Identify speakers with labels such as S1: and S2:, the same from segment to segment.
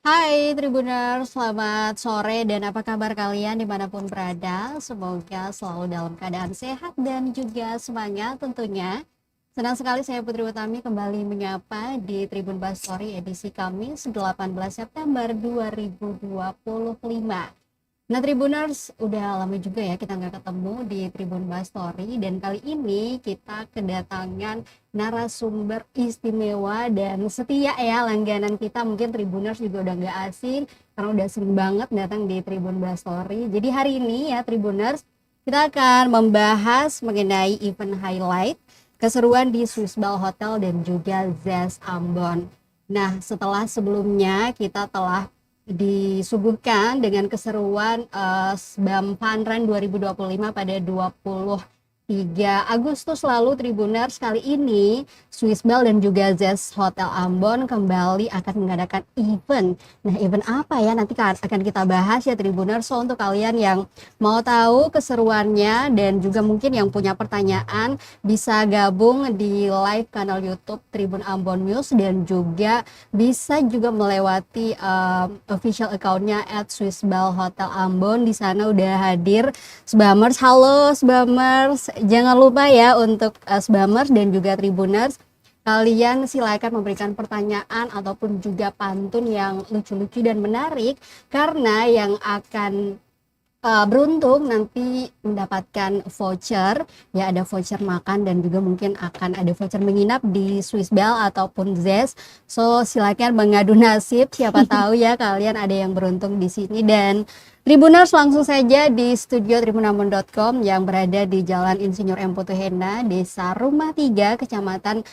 S1: Hai Tribuners, selamat sore dan apa kabar kalian dimanapun berada? Semoga selalu dalam keadaan sehat dan juga semangat tentunya. Senang sekali saya Putri Utami kembali menyapa di Tribun Bastory edisi Kamis 18 September 2025. Nah Tribuners, udah lama juga ya kita nggak ketemu di Tribun Bastory dan kali ini kita kedatangan narasumber istimewa dan setia ya langganan kita. Mungkin Tribuners juga udah nggak asing karena udah sering banget datang di Tribun Bastory. Jadi hari ini ya Tribuners, kita akan membahas mengenai event highlight keseruan di Swiss Bell Hotel dan juga Zest Ambon. Nah setelah sebelumnya kita telah disuguhkan dengan keseruan SBAM Fun Run 2025 pada 23 Agustus lalu Tribuners. Kali ini Swiss Bell dan juga Zest Hotel Ambon kembali akan mengadakan event. Nah event apa ya nanti akan kita bahas ya Tribuners. So untuk kalian yang mau tahu keseruannya dan juga mungkin yang punya pertanyaan bisa gabung di live kanal YouTube Tribun Ambon News dan juga bisa juga melewati official account-nya @swissbell Hotel Ambon. Di sana udah hadir Sbamers. Halo Sbamers, jangan lupa ya untuk Sbamers dan juga Tribuners, kalian silakan memberikan pertanyaan ataupun juga pantun yang lucu-lucu dan menarik karena yang akan beruntung nanti mendapatkan voucher ya, ada voucher makan dan juga mungkin akan ada voucher menginap di Swiss Bell ataupun Zest. So silakan mengadu nasib, siapa tahu ya kalian ada yang beruntung di sini. Dan Tribuners langsung saja di studio tribunambon.com yang berada di Jalan Insinyur M Putuhena, Desa Rumah 3, Kecamatan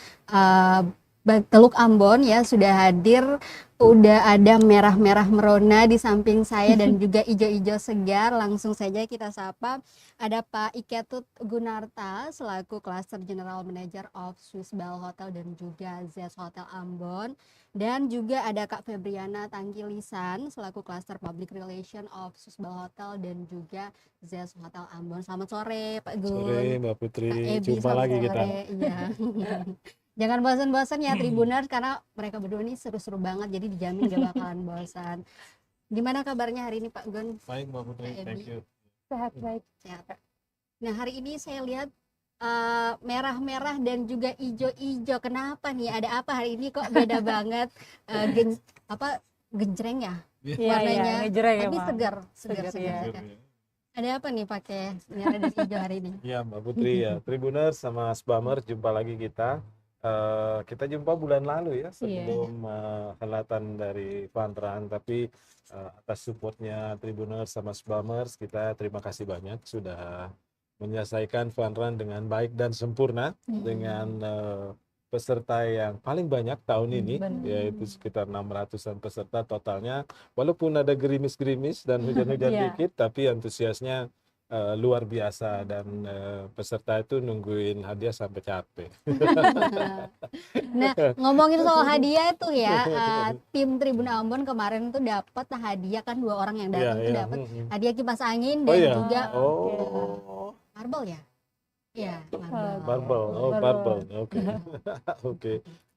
S1: Teluk Ambon ya, sudah hadir. Udah ada merah-merah merona di samping saya dan juga ijo-ijo segar. Langsung saja kita sapa. Ada Pak Iketut Gunarta selaku Cluster General Manager of Swiss Bell Hotel dan juga Zest Hotel Ambon. Dan juga ada Kak Febriana Tangkilisan selaku Cluster Public Relation of Swiss Bell Hotel dan juga Zest Hotel Ambon. Selamat sore Pak Gun.
S2: Sore Mbak Putri,
S1: Kak Ebi,
S2: jumpa
S1: selamat
S2: lagi
S1: sore.
S2: kita.
S1: Iya. Jangan bosan-bosan ya Tribuners karena mereka berdua ini seru-seru banget, jadi dijamin gak bakalan bosan. Gimana kabarnya hari ini Pak Gun?
S2: Baik Mbak Putri,
S1: Kak Ebi?
S2: thank you.
S1: Sehat, baik. Sehat. Nah hari ini saya lihat merah-merah dan juga ijo-ijo. Kenapa nih? Ada apa hari ini kok beda banget? Genjreng ya warnanya,
S3: ngejreng
S1: tapi
S3: emang.
S1: segar
S3: Segar,
S1: ya.
S3: iya.
S1: Ada apa nih pakai merah dan hijau hari ini?
S2: Ya Mbak Putri ya, Tribuners sama Sbamers jumpa lagi kita. Kita jumpa bulan lalu ya sebelum helatan dari Fun Run, tapi atas supportnya Tribuners sama Sbamers kita terima kasih banyak sudah menyelesaikan Fun Run dengan baik dan sempurna dengan peserta yang paling banyak tahun ini, yaitu sekitar 600-an peserta totalnya. Walaupun ada gerimis-gerimis dan hujan-hujan dikit, tapi antusiasnya luar biasa dan peserta itu nungguin hadiah sampai capek.
S1: Nah, ngomongin soal hadiah itu ya, tim Tribun Ambon kemarin tuh dapat hadiah kan, 2 orang yang datang tuh dapat hadiah kipas angin dan juga marble ya. Iya,
S2: Marble. Oke. Oke.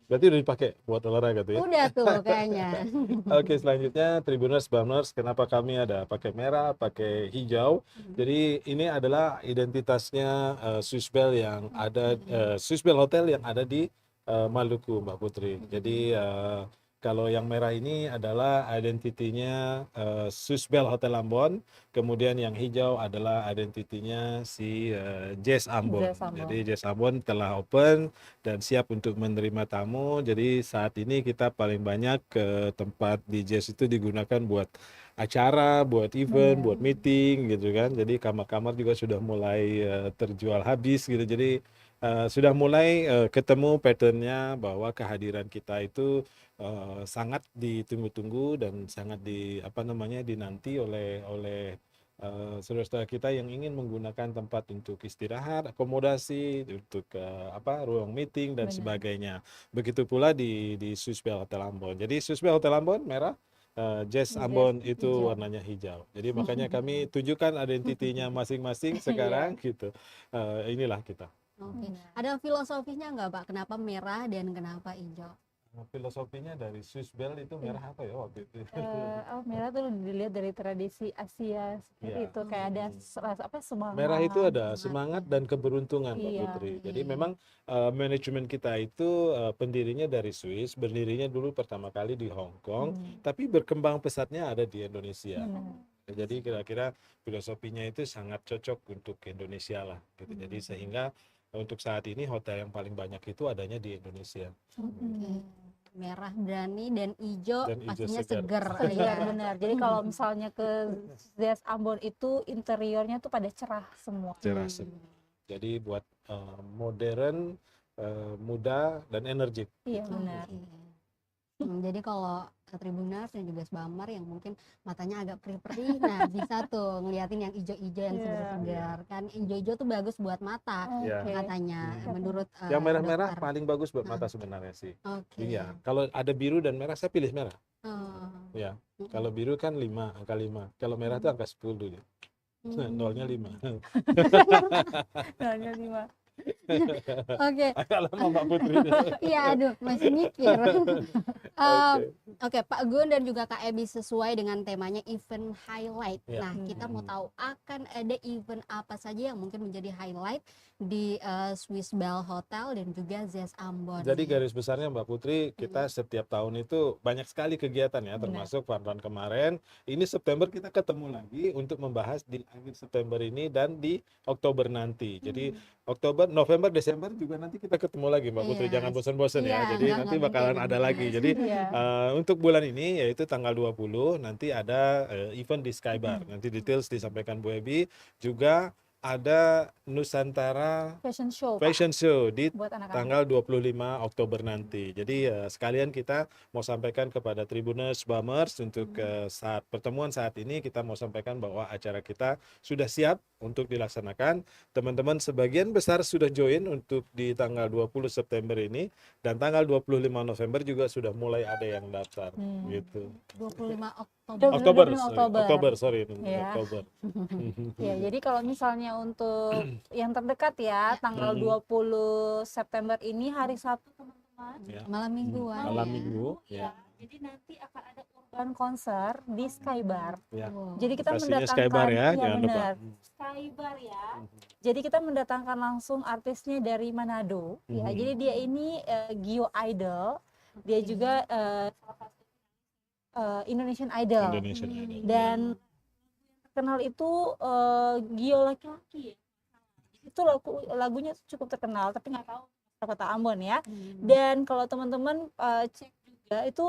S2: Berarti udah dipakai buat olahraga tuh ya?
S1: Udah tuh kayaknya.
S2: Oke, selanjutnya Tribuners, Sbamers, kenapa kami ada pakai merah, pakai hijau? Jadi ini adalah identitasnya Swiss Bell yang ada, Swiss Bell Hotel yang ada di Maluku, Mbak Putri. Jadi kalau yang merah ini adalah identitinya Swiss Bell Hotel Ambon, kemudian yang hijau adalah identitinya si Zest Ambon. Jadi Zest Ambon telah open dan siap untuk menerima tamu. Jadi saat ini kita paling banyak ke tempat di Zest itu digunakan buat acara, buat event, buat meeting gitu kan. Jadi kamar-kamar juga sudah mulai terjual habis gitu. Jadi sudah mulai ketemu patternnya bahwa kehadiran kita itu sangat ditunggu-tunggu dan sangat dinanti oleh saudara-saudara kita yang ingin menggunakan tempat untuk istirahat, akomodasi, untuk ruang meeting dan
S3: Benar.
S2: sebagainya. Begitu pula di Swiss Bell Hotel Ambon. Jadi Swiss Bell Hotel Ambon merah, Jazz Ambon itu
S3: hijau.
S2: warnanya hijau. Jadi makanya kami tunjukkan identitinya masing-masing sekarang gitu. Inilah kita.
S1: Oke. Ada filosofinya nggak Pak? Kenapa merah dan kenapa hijau?
S2: Filosofinya dari Swiss Bell itu merah apa ya waktu itu?
S3: Merah tuh dilihat dari tradisi Asia seperti
S2: Iya.
S3: itu, kayak ada semangat.
S2: Merah itu ada semangat dan keberuntungan, Mbak
S3: Iya.
S2: Putri. Jadi
S1: Iya.
S2: memang manajemen kita itu pendirinya dari Swiss, berdirinya dulu pertama kali di Hong Kong, tapi berkembang pesatnya ada di Indonesia.
S3: Benar.
S2: Jadi kira-kira filosofinya itu sangat cocok untuk Indonesia lah, gitu. Jadi sehingga untuk saat ini hotel yang paling banyak itu adanya di Indonesia.
S1: Oke. Merah berani dan hijau
S2: Dan hijau
S1: pastinya
S2: segar.
S1: seger.
S3: Iya,
S1: Ya.
S3: benar. Jadi kalau misalnya ke Zes Ambon itu interiornya tuh pada cerah semua.
S2: Cerah semua. Jadi buat modern, muda dan energik.
S3: Iya, benar.
S1: Jadi kalau Tribuners dan juga Sbamar yang mungkin matanya agak perih-perih, nah bisa tuh ngeliatin yang hijau-hijau yang
S3: Iya.
S1: segar-segar. Kan hijau-hijau tuh bagus buat mata
S2: Iya.
S3: Oke.
S1: katanya menurut
S2: Yang merah-merah
S1: dokter.
S2: paling bagus buat mata sebenarnya sih.
S1: Oke.
S2: Iya, kalau ada biru dan merah saya pilih merah.
S1: Oh.
S2: Ya, kalau biru kan 5, angka 5. Kalau merah itu angka 10 ya. Nolnya 5.
S3: Nolnya 5.
S1: Oke.
S2: Agak lama Mbak Putri.
S1: Iya, aduh, masih mikir.
S2: Oke.
S1: Oke, Pak Gun dan juga Kak Ebi sesuai dengan temanya event highlight.
S2: Ya.
S1: Nah, kita mau tahu akan ada event apa saja yang mungkin menjadi highlight di Swiss Bell Hotel dan juga Zes Ambon.
S2: Jadi garis besarnya Mbak Putri, kita setiap tahun itu banyak sekali kegiatan ya,
S3: Benar.
S2: termasuk Fun kemarin. Ini September kita ketemu lagi untuk membahas di akhir September ini dan di Oktober nanti. Jadi Oktober, November, Desember juga nanti kita ketemu lagi Mbak Putri.
S1: Iya.
S2: Jangan bosan-bosan
S1: Iya,
S2: ya. Jadi
S1: nggak
S2: nanti
S1: mungkin.
S2: bakalan ada lagi. Jadi
S3: Iya.
S2: untuk bulan ini yaitu tanggal 20 nanti ada event di Skybar. Nanti details disampaikan Bu Ebi. Juga ada Nusantara
S3: Fashion show, Pak,
S2: Fashion Show di
S3: buat anak-anak.
S2: tanggal 25 Oktober nanti. Jadi sekalian kita mau sampaikan kepada Tribuners Bamers untuk saat pertemuan saat ini kita mau sampaikan bahwa acara kita sudah siap untuk dilaksanakan. Teman-teman sebagian besar sudah join untuk di tanggal 20 September ini dan tanggal 25 November juga sudah mulai ada yang daftar gitu.
S1: 25 Oktober.
S2: Oktober,
S3: 25
S2: Oktober, sorry,
S3: Iya.
S2: Oktober.
S3: Ya, jadi kalau misalnya untuk yang terdekat ya, tanggal 20 September ini hari Sabtu, teman-teman.
S2: Ya.
S1: Malam mingguan.
S2: Malam
S1: ya.
S2: minggu,
S3: Ya, jadi nanti akan ada urban konser di Skybar.
S2: ya.
S1: Wow.
S3: Jadi kita
S2: Pastinya
S3: mendatangkan
S2: Skybar ya,
S3: iya,
S2: jangan lupa.
S3: benar. Skybar ya. Jadi kita mendatangkan langsung artisnya dari Manado ya. Jadi dia ini Gio Idol. Dia juga salah satu Indonesian Idol.
S2: Indonesian Idol.
S3: Dan terkenal itu Gio laki-laki ya. Itu lagunya cukup terkenal, tapi nggak tahu kota Ambon ya. Dan kalau teman-teman cek juga itu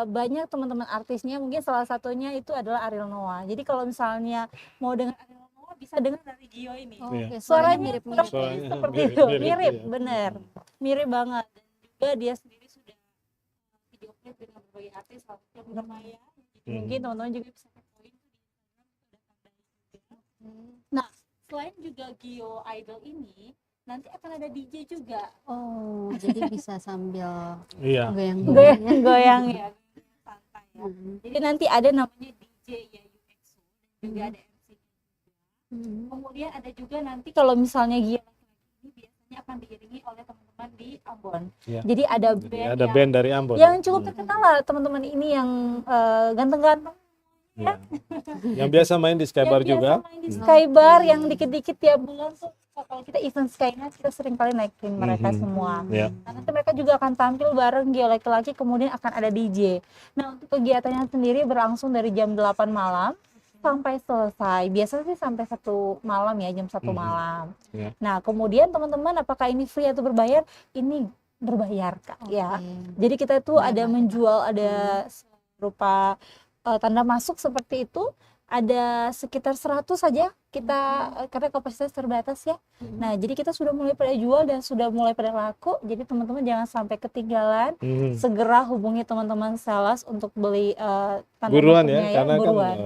S3: banyak teman-teman artisnya, mungkin salah satunya itu adalah Ariel Noah. Jadi kalau misalnya mau dengar Ariel Noah bisa dengar dari Gio ini.
S1: Oh,
S2: Iya.
S1: oke,
S3: Suaranya
S1: mirip-mirip.
S2: Suaranya
S3: seperti
S2: mirip,
S3: itu,
S2: mirip,
S3: mirip,
S2: iya.
S3: bener, mirip banget. Dan juga dia sendiri sudah video klip dengan berbagai artis, salah satunya Bunda Maya. Jadi mungkin teman-teman juga bisa kepoin tuh di Instagram itu ada tandanya juga. Nah, selain juga Gio Idol ini, nanti akan ada DJ juga.
S1: Oh, jadi bisa sambil
S2: Iya.
S1: goyang-goyang.
S3: Goyang ya, santai ya.
S1: Mhm.
S3: Jadi nanti ada namanya DJ ya UXO dan juga ada MC.
S1: Mhm.
S3: Kemudian ada juga nanti kalau misalnya Gio laki-laki ini biasanya akan diiringi oleh teman-teman di Ambon.
S2: Iya.
S3: Jadi ada
S2: Jadi
S3: band
S2: ada
S3: yang,
S2: band dari Ambon.
S3: yang cukup terkenal lah teman-teman ini yang ganteng-ganteng.
S2: Iya. Yang biasa main di Skybar
S3: Yang
S2: juga.
S3: biasa main di Skybar yang dikit-dikit tiap bulan tuh kalau kita event Skynet kita sering kali naikin mereka semua.
S2: Ya.
S3: Nah, nanti mereka juga akan tampil bareng Gio laki-laki, kemudian akan ada DJ. Nah, untuk kegiatannya sendiri berlangsung dari jam 8 malam sampai selesai. Biasanya sih sampai 1 malam ya, jam 1 malam.
S2: Ya.
S3: Nah, kemudian teman-teman apakah ini free atau berbayar? Ini berbayar, Kak, ya. Jadi kita tuh ada menjual, ada berupa tanda masuk seperti itu, ada sekitar 100 saja kita karena kapasitas terbatas ya.
S1: Mhm.
S3: Nah, jadi kita sudah mulai pada jual dan sudah mulai pada laku. Jadi teman-teman jangan sampai ketinggalan. Segera hubungi teman-teman sales untuk beli tanda
S2: Buruan
S3: bukunya
S2: ya,
S3: ya,
S2: karena kan
S3: buruan.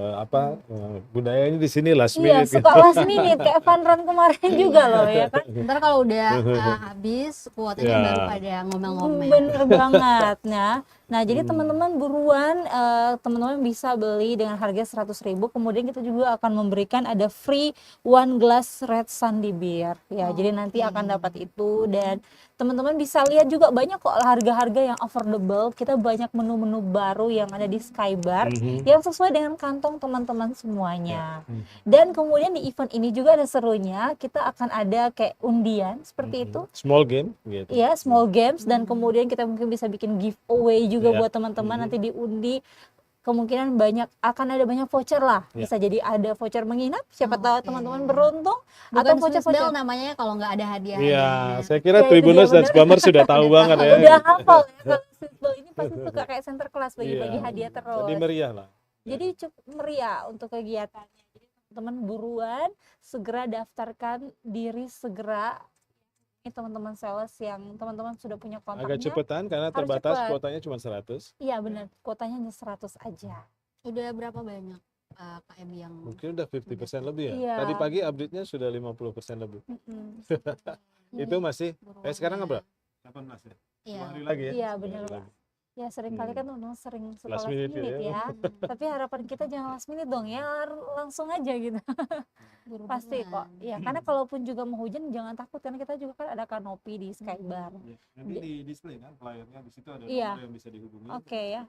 S2: budayanya di sini last
S3: Iya,
S2: minute gitu.
S3: suka last minute kayak Fun Run kemarin juga loh ya kan.
S1: Ntar kalau udah habis kuotanya
S2: Ya.
S1: baru pada ngomel-ngomel.
S3: Bener banget. Nah, jadi teman-teman buruan, teman-teman bisa beli dengan harga 100.000. Kemudian kita juga akan memberikan ada free one glass red sandy beer. Ya, jadi nanti akan dapat itu dan teman-teman bisa lihat juga banyak kok harga-harga yang affordable. Kita banyak menu-menu baru yang ada di Skybar yang sesuai dengan kantong teman-teman semuanya. Dan kemudian di event ini juga ada serunya, kita akan ada kayak undian seperti itu.
S2: Small game gitu.
S3: Ya, small games dan kemudian kita mungkin bisa bikin giveaway juga
S2: Iya.
S3: buat teman-teman nanti diundi. Kemungkinan akan ada banyak voucher lah.
S2: Iya.
S3: Bisa jadi ada voucher menginap, siapa tahu
S1: Oke.
S3: teman-teman beruntung atau
S1: Bukan
S3: voucher
S1: Swiss Bell namanya kalau nggak ada hadiah.
S2: Iya, saya kira
S3: Ya, itu
S2: Tribuners
S3: dia
S2: dan
S3: bener.
S2: Spamers sudah tahu banget ya.
S3: Udah hafal ya kalau Swiss Bell ini pasti suka kayak center class bagi-bagi
S2: Iya.
S3: hadiah terus.
S2: Jadi meriah lah.
S3: Jadi cukup meriah untuk kegiatannya. Jadi teman-teman buruan segera daftarkan diri segera. Ini teman-teman sales yang teman-teman sudah punya kontaknya.
S2: Agak cepetan karena
S3: harus
S2: terbatas
S3: cepet.
S2: kuotanya cuma 100.
S3: Iya benar, kuotanya hanya 100 aja.
S1: Udah berapa banyak KM yang
S2: Mungkin udah 50% lebih ya.
S3: Iya.
S2: Tadi pagi update-nya sudah 50% lebih. Itu masih
S1: buruan
S2: sekarang
S1: ya?
S2: berapa? 18 ya.
S1: Iya.
S2: 2 hari lagi ya.
S3: Iya benar
S2: Dua hari
S3: Pak.
S2: lagi.
S3: Ya sering kali kan teman-teman sering suka
S2: Last
S3: last
S2: minute
S3: minute
S2: ya.
S3: ya. Tapi harapan kita jangan last minute dong ya, langsung aja gitu. Pasti kok. Ya karena kalaupun juga mau hujan jangan takut karena kita juga kan ada kanopi di Skybar.
S2: Iya. Nanti di display kan flyernya di situ ada
S3: Iya.
S2: nomor yang bisa dihubungi.
S3: Oke ya.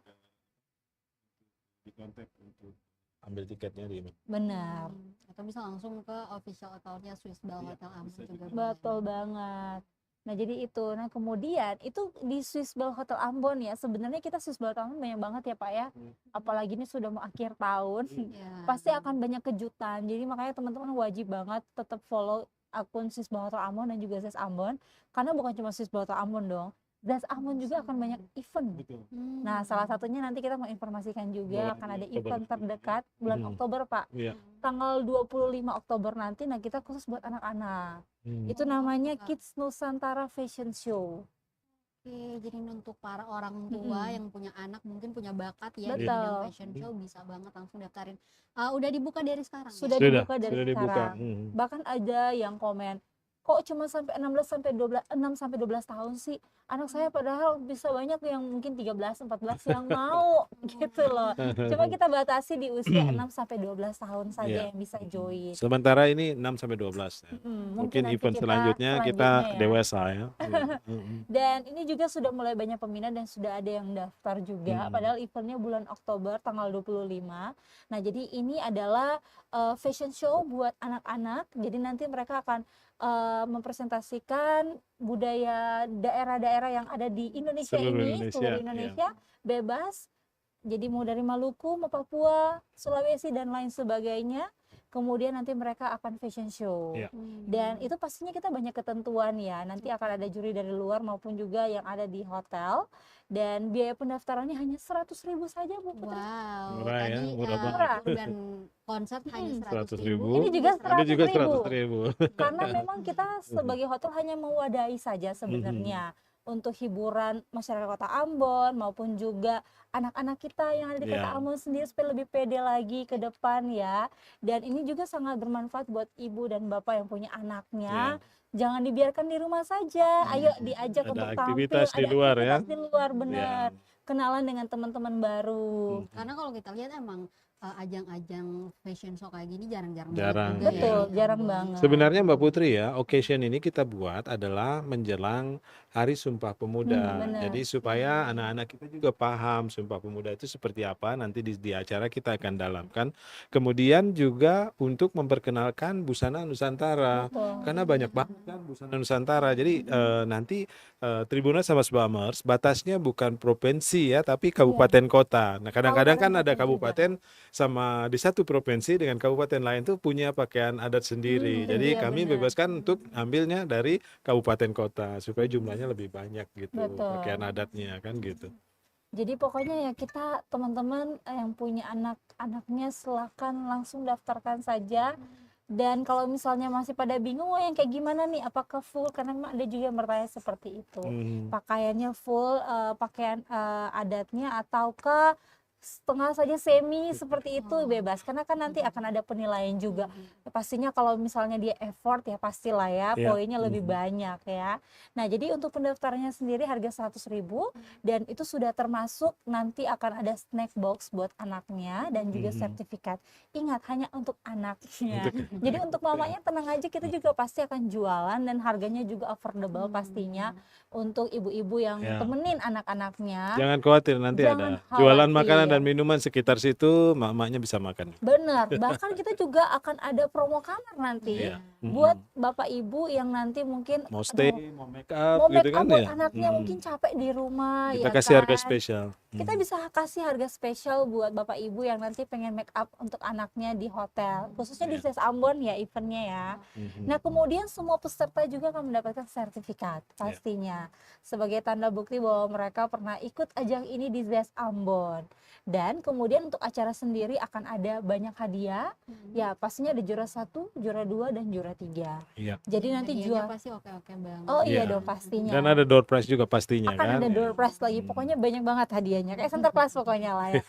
S2: Di kontak untuk ambil tiketnya di mana.
S3: Benar.
S1: Atau bisa langsung ke official account-nya Swiss Bell
S2: Iya,
S1: Hotel Ambon
S2: bisa
S1: juga.
S2: juga.
S3: Betul banget. Nah jadi itu. Nah kemudian itu di Swiss Bell Hotel Ambon ya. Sebenarnya kita Swiss Bell Hotel Ambon banyak banget ya Pak ya. Apalagi ini sudah mau akhir tahun.
S1: Iya.
S3: Pasti akan banyak kejutan. Jadi makanya teman-teman wajib banget tetap follow akun Swiss Bell Hotel Ambon dan juga Zes Ambon. Karena bukan cuma Swiss Bell Hotel Ambon dong. Zes Ambon juga akan banyak event.
S2: Betul.
S3: Nah salah satunya nanti kita mau informasikan juga
S2: Bulan
S3: akan ada
S2: Oktober.
S3: event terdekat bulan Oktober Pak.
S2: Iya.
S3: Tanggal 25 Oktober nanti. Nah kita khusus buat anak-anak. Itu namanya Kids Nusantara Fashion Show.
S1: Oke, jadi untuk para orang tua yang punya anak mungkin punya bakat ya di
S3: Betul.
S1: bidang fashion show bisa banget langsung daftarin. Udah dibuka dari sekarang
S3: Sudah
S1: ya?
S3: dibuka dari
S2: sudah dibuka.
S3: sekarang. Bahkan ada yang komen, kok cuma sampai 16 sampai 12 6 sampai 12 tahun sih? Anak saya padahal bisa banyak yang mungkin 13 14 yang mau gitu loh. Cuma kita batasi di usia 6 sampai 12 tahun saja
S2: Iya.
S3: yang bisa join.
S2: Sementara ini 6 sampai 12 ya. Mungkin
S3: nanti
S2: event selanjutnya kita
S3: ya.
S2: dewasa ya.
S3: Dan ini juga sudah mulai banyak peminat dan sudah ada yang daftar juga. Padahal eventnya bulan Oktober tanggal 25. Nah jadi ini adalah fashion show buat anak-anak. Jadi nanti mereka akan mempresentasikan budaya daerah-daerah yang ada di Indonesia
S2: Seluruh
S3: ini,
S2: Indonesia,
S3: seluruh
S2: iya.
S3: Indonesia bebas. Jadi mau dari Maluku, mau Papua, Sulawesi dan lain sebagainya. Kemudian nanti mereka akan fashion show.
S2: Iya.
S3: Dan itu pastinya kita banyak ketentuan ya. Nanti akan ada juri dari luar maupun juga yang ada di hotel. Dan biaya pendaftarannya hanya 100.000 saja Bu Putri.
S1: Wow,
S2: Murah ya,
S1: tadi
S2: murah
S3: banget.
S1: dan konser hanya
S2: 100.000.
S1: 100.000.
S3: Ini juga
S2: Ada juga
S3: 100.000.
S2: 100.000.
S3: Karena memang kita sebagai hotel hanya mewadahi saja sebenarnya untuk hiburan masyarakat Kota Ambon maupun juga anak-anak kita yang ada di Kota
S2: Iya.
S3: Ambon sendiri supaya lebih pede lagi ke depan ya. Dan ini juga sangat bermanfaat buat ibu dan bapak yang punya anaknya. Jangan dibiarkan di rumah saja. Ayo diajak
S2: Ada
S3: untuk
S2: aktivitas
S3: tampil,
S2: di luar ya.
S3: aktivitas di luar benar. Kenalan dengan teman-teman baru.
S1: Karena kalau kita lihat emang ajang-ajang fashion show kayak gini jarang-jarang
S2: Jarang.
S1: banget juga ya
S3: Betul,
S1: di
S3: jarang
S1: Ambon.
S3: banget.
S2: Sebenarnya Mbak Putri ya, occasion ini kita buat adalah menjelang Hari Sumpah Pemuda.
S3: benar.
S2: Jadi supaya anak-anak kita juga paham Sumpah Pemuda itu seperti apa, nanti di acara kita akan dalamkan. Kemudian juga untuk memperkenalkan busana Nusantara.
S3: Betul.
S2: Karena banyak banget kan busana Nusantara. Jadi nanti Tribuners sama Spamers batasnya bukan provinsi ya, tapi kabupaten kota. Nah, kadang-kadang kan ada kabupaten sama di satu provinsi dengan kabupaten lain tuh punya pakaian adat sendiri. Jadi
S3: iya,
S2: kami
S3: benar.
S2: bebaskan untuk ambilnya dari kabupaten kota supaya jumlahnya lebih banyak gitu
S3: Betul.
S2: pakaian adatnya kan gitu.
S3: Jadi pokoknya ya kita teman-teman yang punya anak-anaknya silakan langsung daftarkan saja Dan kalau misalnya masih pada bingung, oh yang kayak gimana nih? Apakah full? Karena memang ada juga yang bertanya seperti itu. Pakaiannya full, pakaian adatnya ataukah setengah saja semi seperti itu bebas. Karena kan nanti akan ada penilaian juga. Pastinya kalau misalnya dia effort ya pastilah ya
S2: Ya.
S3: poinnya lebih banyak ya. Nah jadi untuk pendaftarannya sendiri harga 100.000 dan itu sudah termasuk nanti akan ada snack box buat anaknya dan juga sertifikat. Ingat hanya untuk anaknya. Jadi untuk mamanya tenang aja, kita juga pasti akan jualan dan harganya juga affordable pastinya untuk ibu-ibu yang
S2: Ya.
S3: temenin anak-anaknya.
S2: Jangan khawatir, nanti
S3: Jangan
S2: ada jualan makanan
S3: khawatir.
S2: dan minuman sekitar situ, mak-maknya bisa makan.
S3: Benar, bahkan kita juga akan ada promo kamar nanti
S2: Iya.
S3: buat bapak ibu yang nanti mungkin
S2: Mau
S3: aduh,
S2: stay, mau make up
S3: mau
S2: gitu
S3: make
S2: kan
S3: up buat
S2: ya.
S3: anaknya mungkin capek di rumah
S2: Kita
S3: ya
S2: kasih harga
S3: kan.
S2: spesial.
S3: Kita bisa kasih harga spesial buat bapak ibu yang nanti pengen make up untuk anaknya di hotel, khususnya di
S2: Iya.
S3: Ses Ambon ya eventnya ya. Nah kemudian semua peserta juga akan mendapatkan sertifikat pastinya sebagai tanda bukti bahwa mereka pernah ikut ajang ini di Zes Ambon. Dan kemudian untuk acara sendiri akan ada banyak hadiah, ya pastinya ada juara 1, juara 2 dan juara 3.
S2: Iya.
S3: Jadi nanti
S1: Hadiahnya
S3: juara,
S1: pasti oke-oke banget.
S3: oh iya
S2: Iya.
S3: dong pastinya.
S2: Dan ada door prize juga pastinya
S3: Akan
S2: kan.
S3: ada door prize lagi, pokoknya banyak banget hadiahnya kayak center class pokoknya lah ya.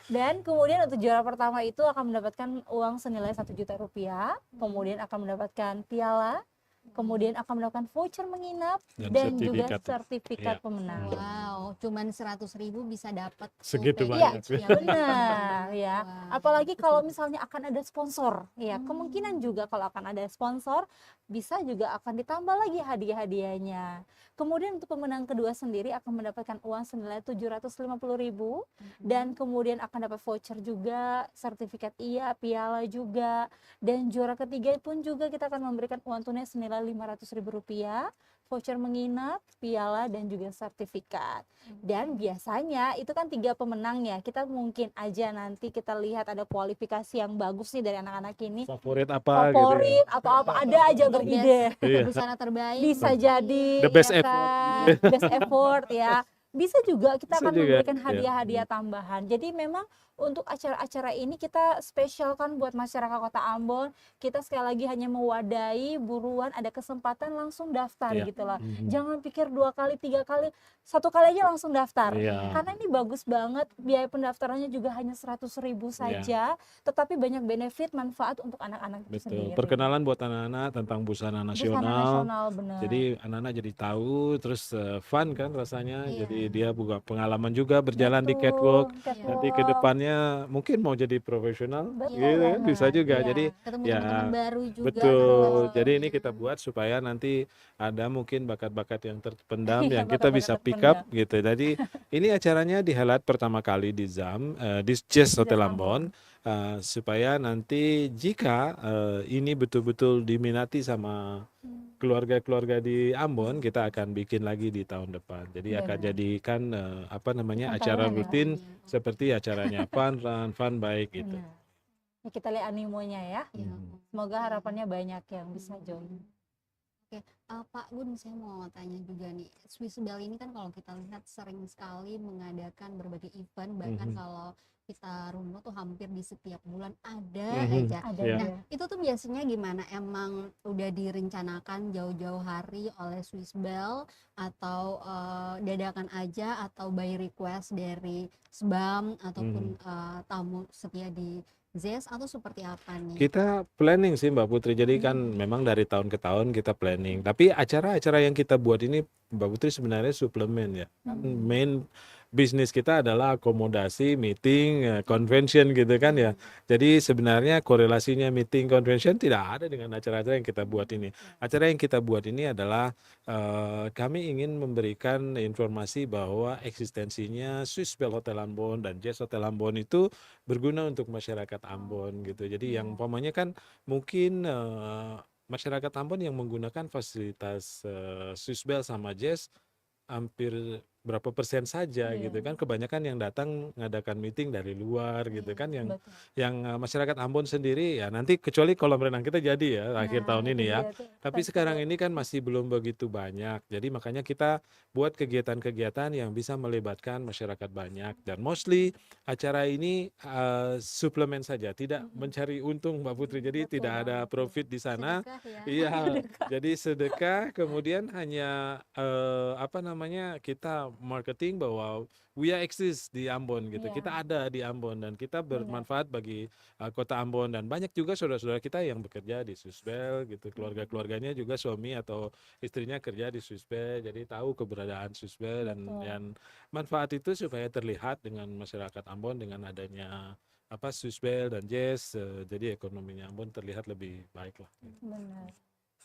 S3: Dan kemudian untuk juara pertama itu akan mendapatkan uang senilai 1 juta rupiah, kemudian akan mendapatkan piala, kemudian akan mendapatkan voucher menginap dan juga
S2: sertifikat.
S3: sertifikat
S2: Iya.
S3: pemenang.
S1: Wow, cuman 100.000 bisa dapat
S2: Segitu
S1: package
S2: banyak.
S1: ya,
S3: Benar ya.
S1: Wah.
S3: Apalagi kalau misalnya akan ada sponsor, ya kemungkinan juga kalau akan ada sponsor bisa juga akan ditambah lagi hadiah-hadiahnya. Kemudian untuk pemenang kedua sendiri akan mendapatkan uang senilai 750.000 dan kemudian akan dapat voucher juga, sertifikat iya, piala juga. Dan juara ketiga pun juga kita akan memberikan uang tunai senilai 500.000 rupiah, voucher menginap, piala dan juga sertifikat. Dan biasanya itu kan 3 pemenang ya. Kita mungkin aja nanti kita lihat ada kualifikasi yang bagus nih dari anak-anak ini.
S2: Favorit apa gitu ya.
S3: Favorit atau apa ada aja beride.
S2: Iya.
S1: busana terbaik
S3: Bisa jadi
S2: The best
S3: ya
S2: effort.
S3: kan? Best effort ya. Bisa juga kita
S2: Bisa
S3: akan
S2: juga,
S3: memberikan
S2: ya.
S3: hadiah-hadiah tambahan. Jadi memang untuk acara-acara ini kita spesialkan buat masyarakat Kota Ambon. Kita sekali lagi hanya mewadahi buruan ada kesempatan langsung daftar
S2: Iya.
S3: gitu loh. Jangan pikir 2 kali, 3 kali, 1 kali aja langsung daftar.
S2: Iya.
S3: Karena ini bagus banget, biaya pendaftarannya juga hanya 100.000 saja, tetapi banyak benefit manfaat untuk anak-anak itu
S2: Betul.
S3: sendiri.
S2: Perkenalan buat anak-anak tentang busana
S3: Busana
S2: nasional.
S3: nasional benar.
S2: Jadi anak-anak jadi tahu, terus fun kan rasanya.
S1: Iya.
S2: Jadi dia buka pengalaman juga berjalan di
S3: Betul,
S2: catwalk.
S3: catwalk.
S2: Nanti ke depannya mungkin mau jadi profesional,
S3: Betul
S2: gitu kan, bisa
S3: banget,
S2: juga.
S3: iya.
S2: Jadi
S1: ketemu
S2: ya,
S1: teman-teman baru juga
S2: betul.
S1: kan
S2: Jadi ini
S1: pastinya.
S2: kita buat supaya nanti ada mungkin bakat-bakat yang terpendam
S3: Iya,
S2: yang kita
S3: bakat-bakat
S2: bisa pick up
S3: terpendam.
S2: gitu. Jadi ini acaranya di highlight pertama kali di ZAM, di Jazz Hotel Ambon. Supaya nanti jika ini betul-betul diminati sama keluarga-keluarga di Ambon, kita akan bikin lagi di tahun depan. Jadi akan
S3: Benar.
S2: jadikan apa namanya,
S3: Bukan
S2: acara
S3: tahunan ya.
S2: rutin seperti acaranya fun baik gitu.
S3: Benar. Ya, kita lihat animonya ya.
S1: Iya.
S3: Semoga harapannya banyak yang bisa join.
S1: Pak Gun, saya mau tanya juga nih, Swiss Bell ini kan kalau kita lihat sering sekali mengadakan berbagai event, bahkan kalau kita runut tuh hampir di setiap bulan ada aja.
S3: Ada
S2: Iya.
S1: Nah,
S3: ya.
S1: itu tuh biasanya gimana? Emang udah direncanakan jauh-jauh hari oleh Swiss Bell atau dadakan aja atau by request dari SBAM ataupun tamu setia di ZES atau seperti apa nih?
S2: Kita planning sih Mbak Putri, jadi kan memang dari tahun ke tahun kita planning. Tapi acara-acara yang kita buat ini Mbak Putri sebenarnya suplemen ya. Kan main bisnis kita adalah akomodasi, meeting, convention gitu kan ya. Jadi sebenarnya korelasinya meeting, convention tidak ada dengan acara-acara yang kita buat ini. Acara yang kita buat ini adalah kami ingin memberikan informasi bahwa eksistensinya Swiss Bell Hotel Ambon dan Jazz Hotel Ambon itu berguna untuk masyarakat Ambon gitu. Jadi yang umpamanya kan mungkin masyarakat Ambon yang menggunakan fasilitas Swiss Bell sama Jazz hampir berapa persen saja
S3: Iya.
S2: gitu kan. Kebanyakan yang datang ngadakan meeting dari luar gitu kan, yang
S3: Betul.
S2: masyarakat Ambon sendiri ya nanti kecuali kolam renang kita jadi ya akhir
S3: Nah,
S2: tahun
S3: itu
S2: ini ya.
S3: dia tuh.
S2: Tapi
S3: Kita
S2: sekarang
S3: coba.
S2: ini kan masih belum begitu banyak. Jadi makanya kita buat kegiatan-kegiatan yang bisa melibatkan masyarakat banyak, dan mostly acara ini suplemen saja, tidak mencari untung Mbak Putri. Jadi
S3: Betul
S2: tidak ada
S3: banget tuh.
S2: profit di sana.
S1: Sedekah ya.
S2: Iya, jadi sedekah, kemudian hanya apa namanya, kita marketing bahwa we are exist di Ambon gitu.
S3: Iya,
S2: Kita ada di Ambon dan kita
S3: benar.
S2: bermanfaat bagi kota Ambon, dan banyak juga saudara-saudara kita yang bekerja di Swissbell gitu. Keluarga-keluarganya juga suami atau istrinya kerja di Swissbell, jadi tahu keberadaan Swissbell,
S3: Betul.
S2: dan manfaat itu supaya terlihat dengan masyarakat Ambon dengan adanya apa Swissbell dan Jazz, jadi ekonominya Ambon terlihat lebih baik lah.
S3: Benar.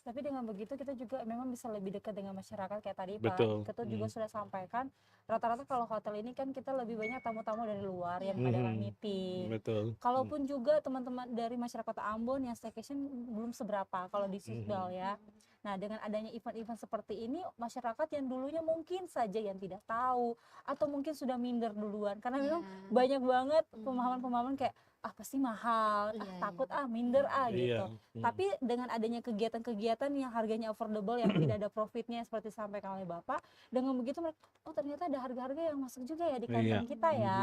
S3: Tapi dengan begitu kita juga memang bisa lebih dekat dengan masyarakat kayak tadi Pak
S2: Betul.
S3: Ketut juga sudah sampaikan. Rata-rata kalau hotel ini kan kita lebih banyak tamu-tamu dari luar yang mengadakan meeting.
S2: Betul.
S3: Kalaupun juga teman-teman dari masyarakat Ambon yang staycation belum seberapa kalau di Swissbell ya. Nah, dengan adanya event-event seperti ini, masyarakat yang dulunya mungkin saja yang tidak tahu atau mungkin sudah minder duluan karena memang
S1: Iya.
S3: banyak banget pemahaman-pemahaman kayak pasti mahal,
S1: Iya,
S3: takut
S1: iya.
S3: minder gitu.
S2: Iya.
S3: Tapi dengan adanya kegiatan-kegiatan yang harganya affordable yang tidak ada profitnya seperti disampaikan oleh Bapak, dengan begitu mereka ternyata ada harga-harga yang masuk juga ya di
S2: Iya.
S3: kantong kita ya.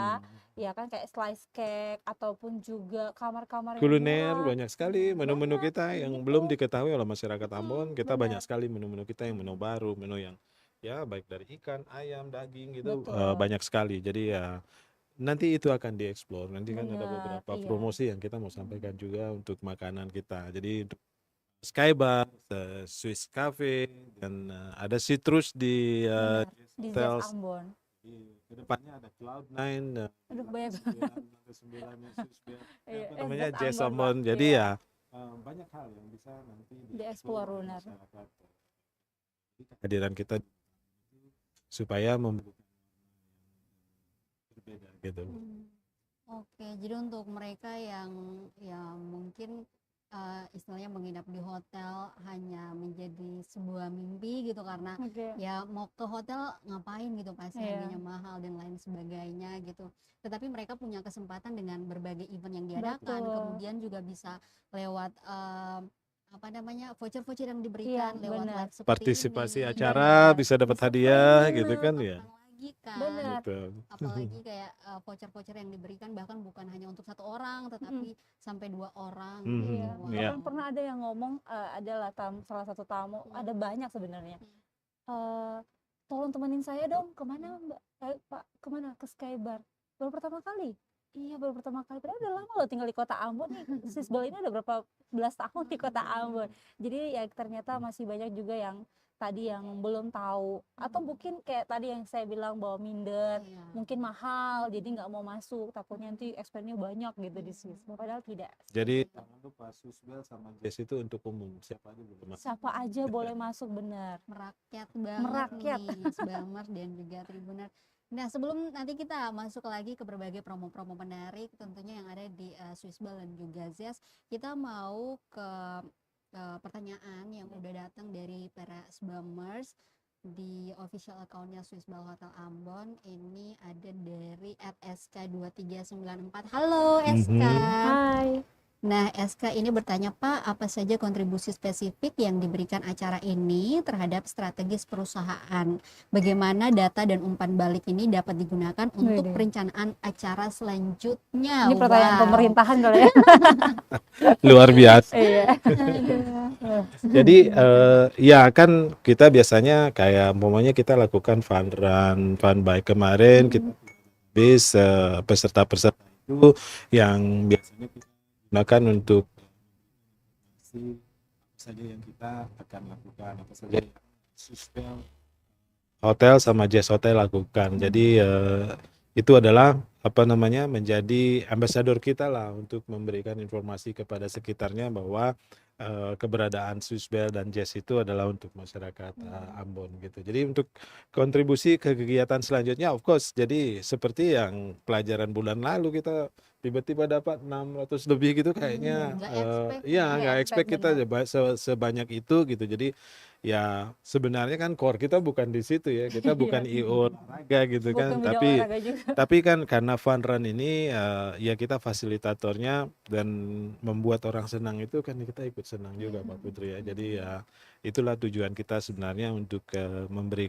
S3: Ya kan kayak slice cake ataupun juga kamar-kamar yang
S2: Kuliner
S3: murah.
S2: banyak sekali menu-menu
S3: Banyak
S2: kita yang
S3: gitu.
S2: belum diketahui oleh masyarakat Ambon. Kita banyak
S3: Benar.
S2: sekali menu-menu kita yang menu baru, menu yang ya baik dari ikan, ayam, daging gitu,
S3: Betul.
S2: banyak sekali. Jadi ya nanti itu akan dieksplor. Nanti kan ada
S3: Benar,
S2: beberapa
S3: iya.
S2: promosi yang kita mau sampaikan juga untuk makanan kita. Jadi untuk Skybar, Swiss Cafe, dan ada Citrus di
S3: Benar. Di
S2: Hotel.
S3: Jazz Ambon.
S2: Kedepannya ada Cloud9,
S3: Aduh, banyak
S2: lantai 9-nya Swissbell,
S3: Iya,
S2: apa namanya,
S3: Jazz
S2: Jazz
S3: Ambon, Pak.
S2: Ambon. Jadi
S3: Iya.
S2: ya banyak hal yang bisa nanti
S3: Dieksplor,
S2: oleh
S3: benar.
S2: masyarakat. Jadi kehadiran kita supaya memberikan berbeda gitu.
S1: Oke, jadi untuk mereka yang mungkin istilahnya menginap di hotel hanya menjadi sebuah mimpi gitu, karena
S3: Oke.
S1: ya mau ke hotel ngapain gitu, pasti
S3: Iya.
S1: harganya mahal dan lain sebagainya gitu. Tetapi mereka punya kesempatan dengan berbagai event yang diadakan,
S3: Betul.
S1: kemudian juga bisa lewat apa namanya, voucher-voucher yang
S3: Iya,
S1: diberikan lewat
S3: benar.
S1: live seperti
S2: Partisipasi
S1: ini.
S2: acara
S3: Benar.
S2: bisa dapat
S3: Bisa
S2: hadiah
S3: benar.
S2: gitu kan ya.
S1: Kapan lagi kan?
S3: Benar.
S2: Betul.
S1: Apalagi kayak voucher-voucher yang diberikan bahkan bukan hanya untuk satu orang, tetapi sampai 2 orang.
S3: Iya.
S1: Wow.
S2: Iya.
S3: Bahkan pernah ada yang ngomong adalah salah satu tamu, ada banyak sebenarnya. Tolong temenin saya dong, kemana Mbak? Pak, kemana? Ke Skybar. Baru pertama kali. Iya, baru pertama kali. Padahal udah lama loh tinggal di kota Ambon nih. Swissbell ini udah berapa belas tahun di kota Ambon. Jadi ya ternyata masih banyak juga yang tadi yang belum tahu. Atau mungkin kayak tadi yang saya bilang bahwa minder,
S1: Iya.
S3: mungkin mahal, jadi nggak mau masuk. Takutnya nanti expense-nya banyak gitu di Swissbell. Padahal tidak.
S2: Jadi jangan lupa Swissbell sama Jazz itu untuk umum, siapa aja boleh masuk.
S3: Siapa aja boleh masuk, benar.
S1: Merakyat banget
S3: Merakyat.
S1: nih Sbamers dan juga Tribuner. Nah, sebelum nanti kita masuk lagi ke berbagai promo-promo menarik tentunya yang ada di Swissbell dan juga Zest, kita mau ke pertanyaan yang udah datang dari para Sbamers di official accountnya Swissbell Hotel Ambon. Ini ada dari @sk2394. Halo SK.
S3: Hai.
S1: Nah, SK ini bertanya, Pak, apa saja kontribusi spesifik yang diberikan acara ini terhadap strategis perusahaan? Bagaimana data dan umpan balik ini dapat digunakan untuk
S3: Widih.
S1: perencanaan acara selanjutnya?
S3: Ini pertanyaan
S1: Wow.
S3: pemerintahan kali ya.
S2: Luar biasa.
S3: Iya.
S2: Jadi ya kan kita biasanya kayak umpamanya kita lakukan fun run, fun bike kemarin, kita bis peserta-peserta itu yang biasanya kita gunakan untuk apa saja yang kita akan lakukan, apa saja yang Swissbell Hotel sama Jazz Hotel lakukan. Jadi itu adalah apa namanya, menjadi ambasador kita lah untuk memberikan informasi kepada sekitarnya bahwa keberadaan Swiss Bell dan Jazz itu adalah untuk masyarakat Ambon gitu. Jadi untuk kontribusi ke kegiatan selanjutnya, of course, jadi seperti yang pelajaran bulan lalu kita tiba-tiba dapat 600 lebih gitu kayaknya,
S1: Nggak expect
S2: iya
S1: ya.
S2: nggak expect kita
S3: bener.
S2: sebanyak itu gitu. Jadi ya sebenarnya kan core kita bukan di situ ya, kita bukan
S3: Iya,
S2: IO olahraga gitu
S3: bukan
S2: kan,
S3: bidang
S2: tapi
S3: olahraga juga.
S2: kan karena fun run ini ya kita fasilitatornya dan membuat orang senang itu kan kita ikut senang juga Pak Putri ya. Jadi ya itulah tujuan kita sebenarnya untuk memberi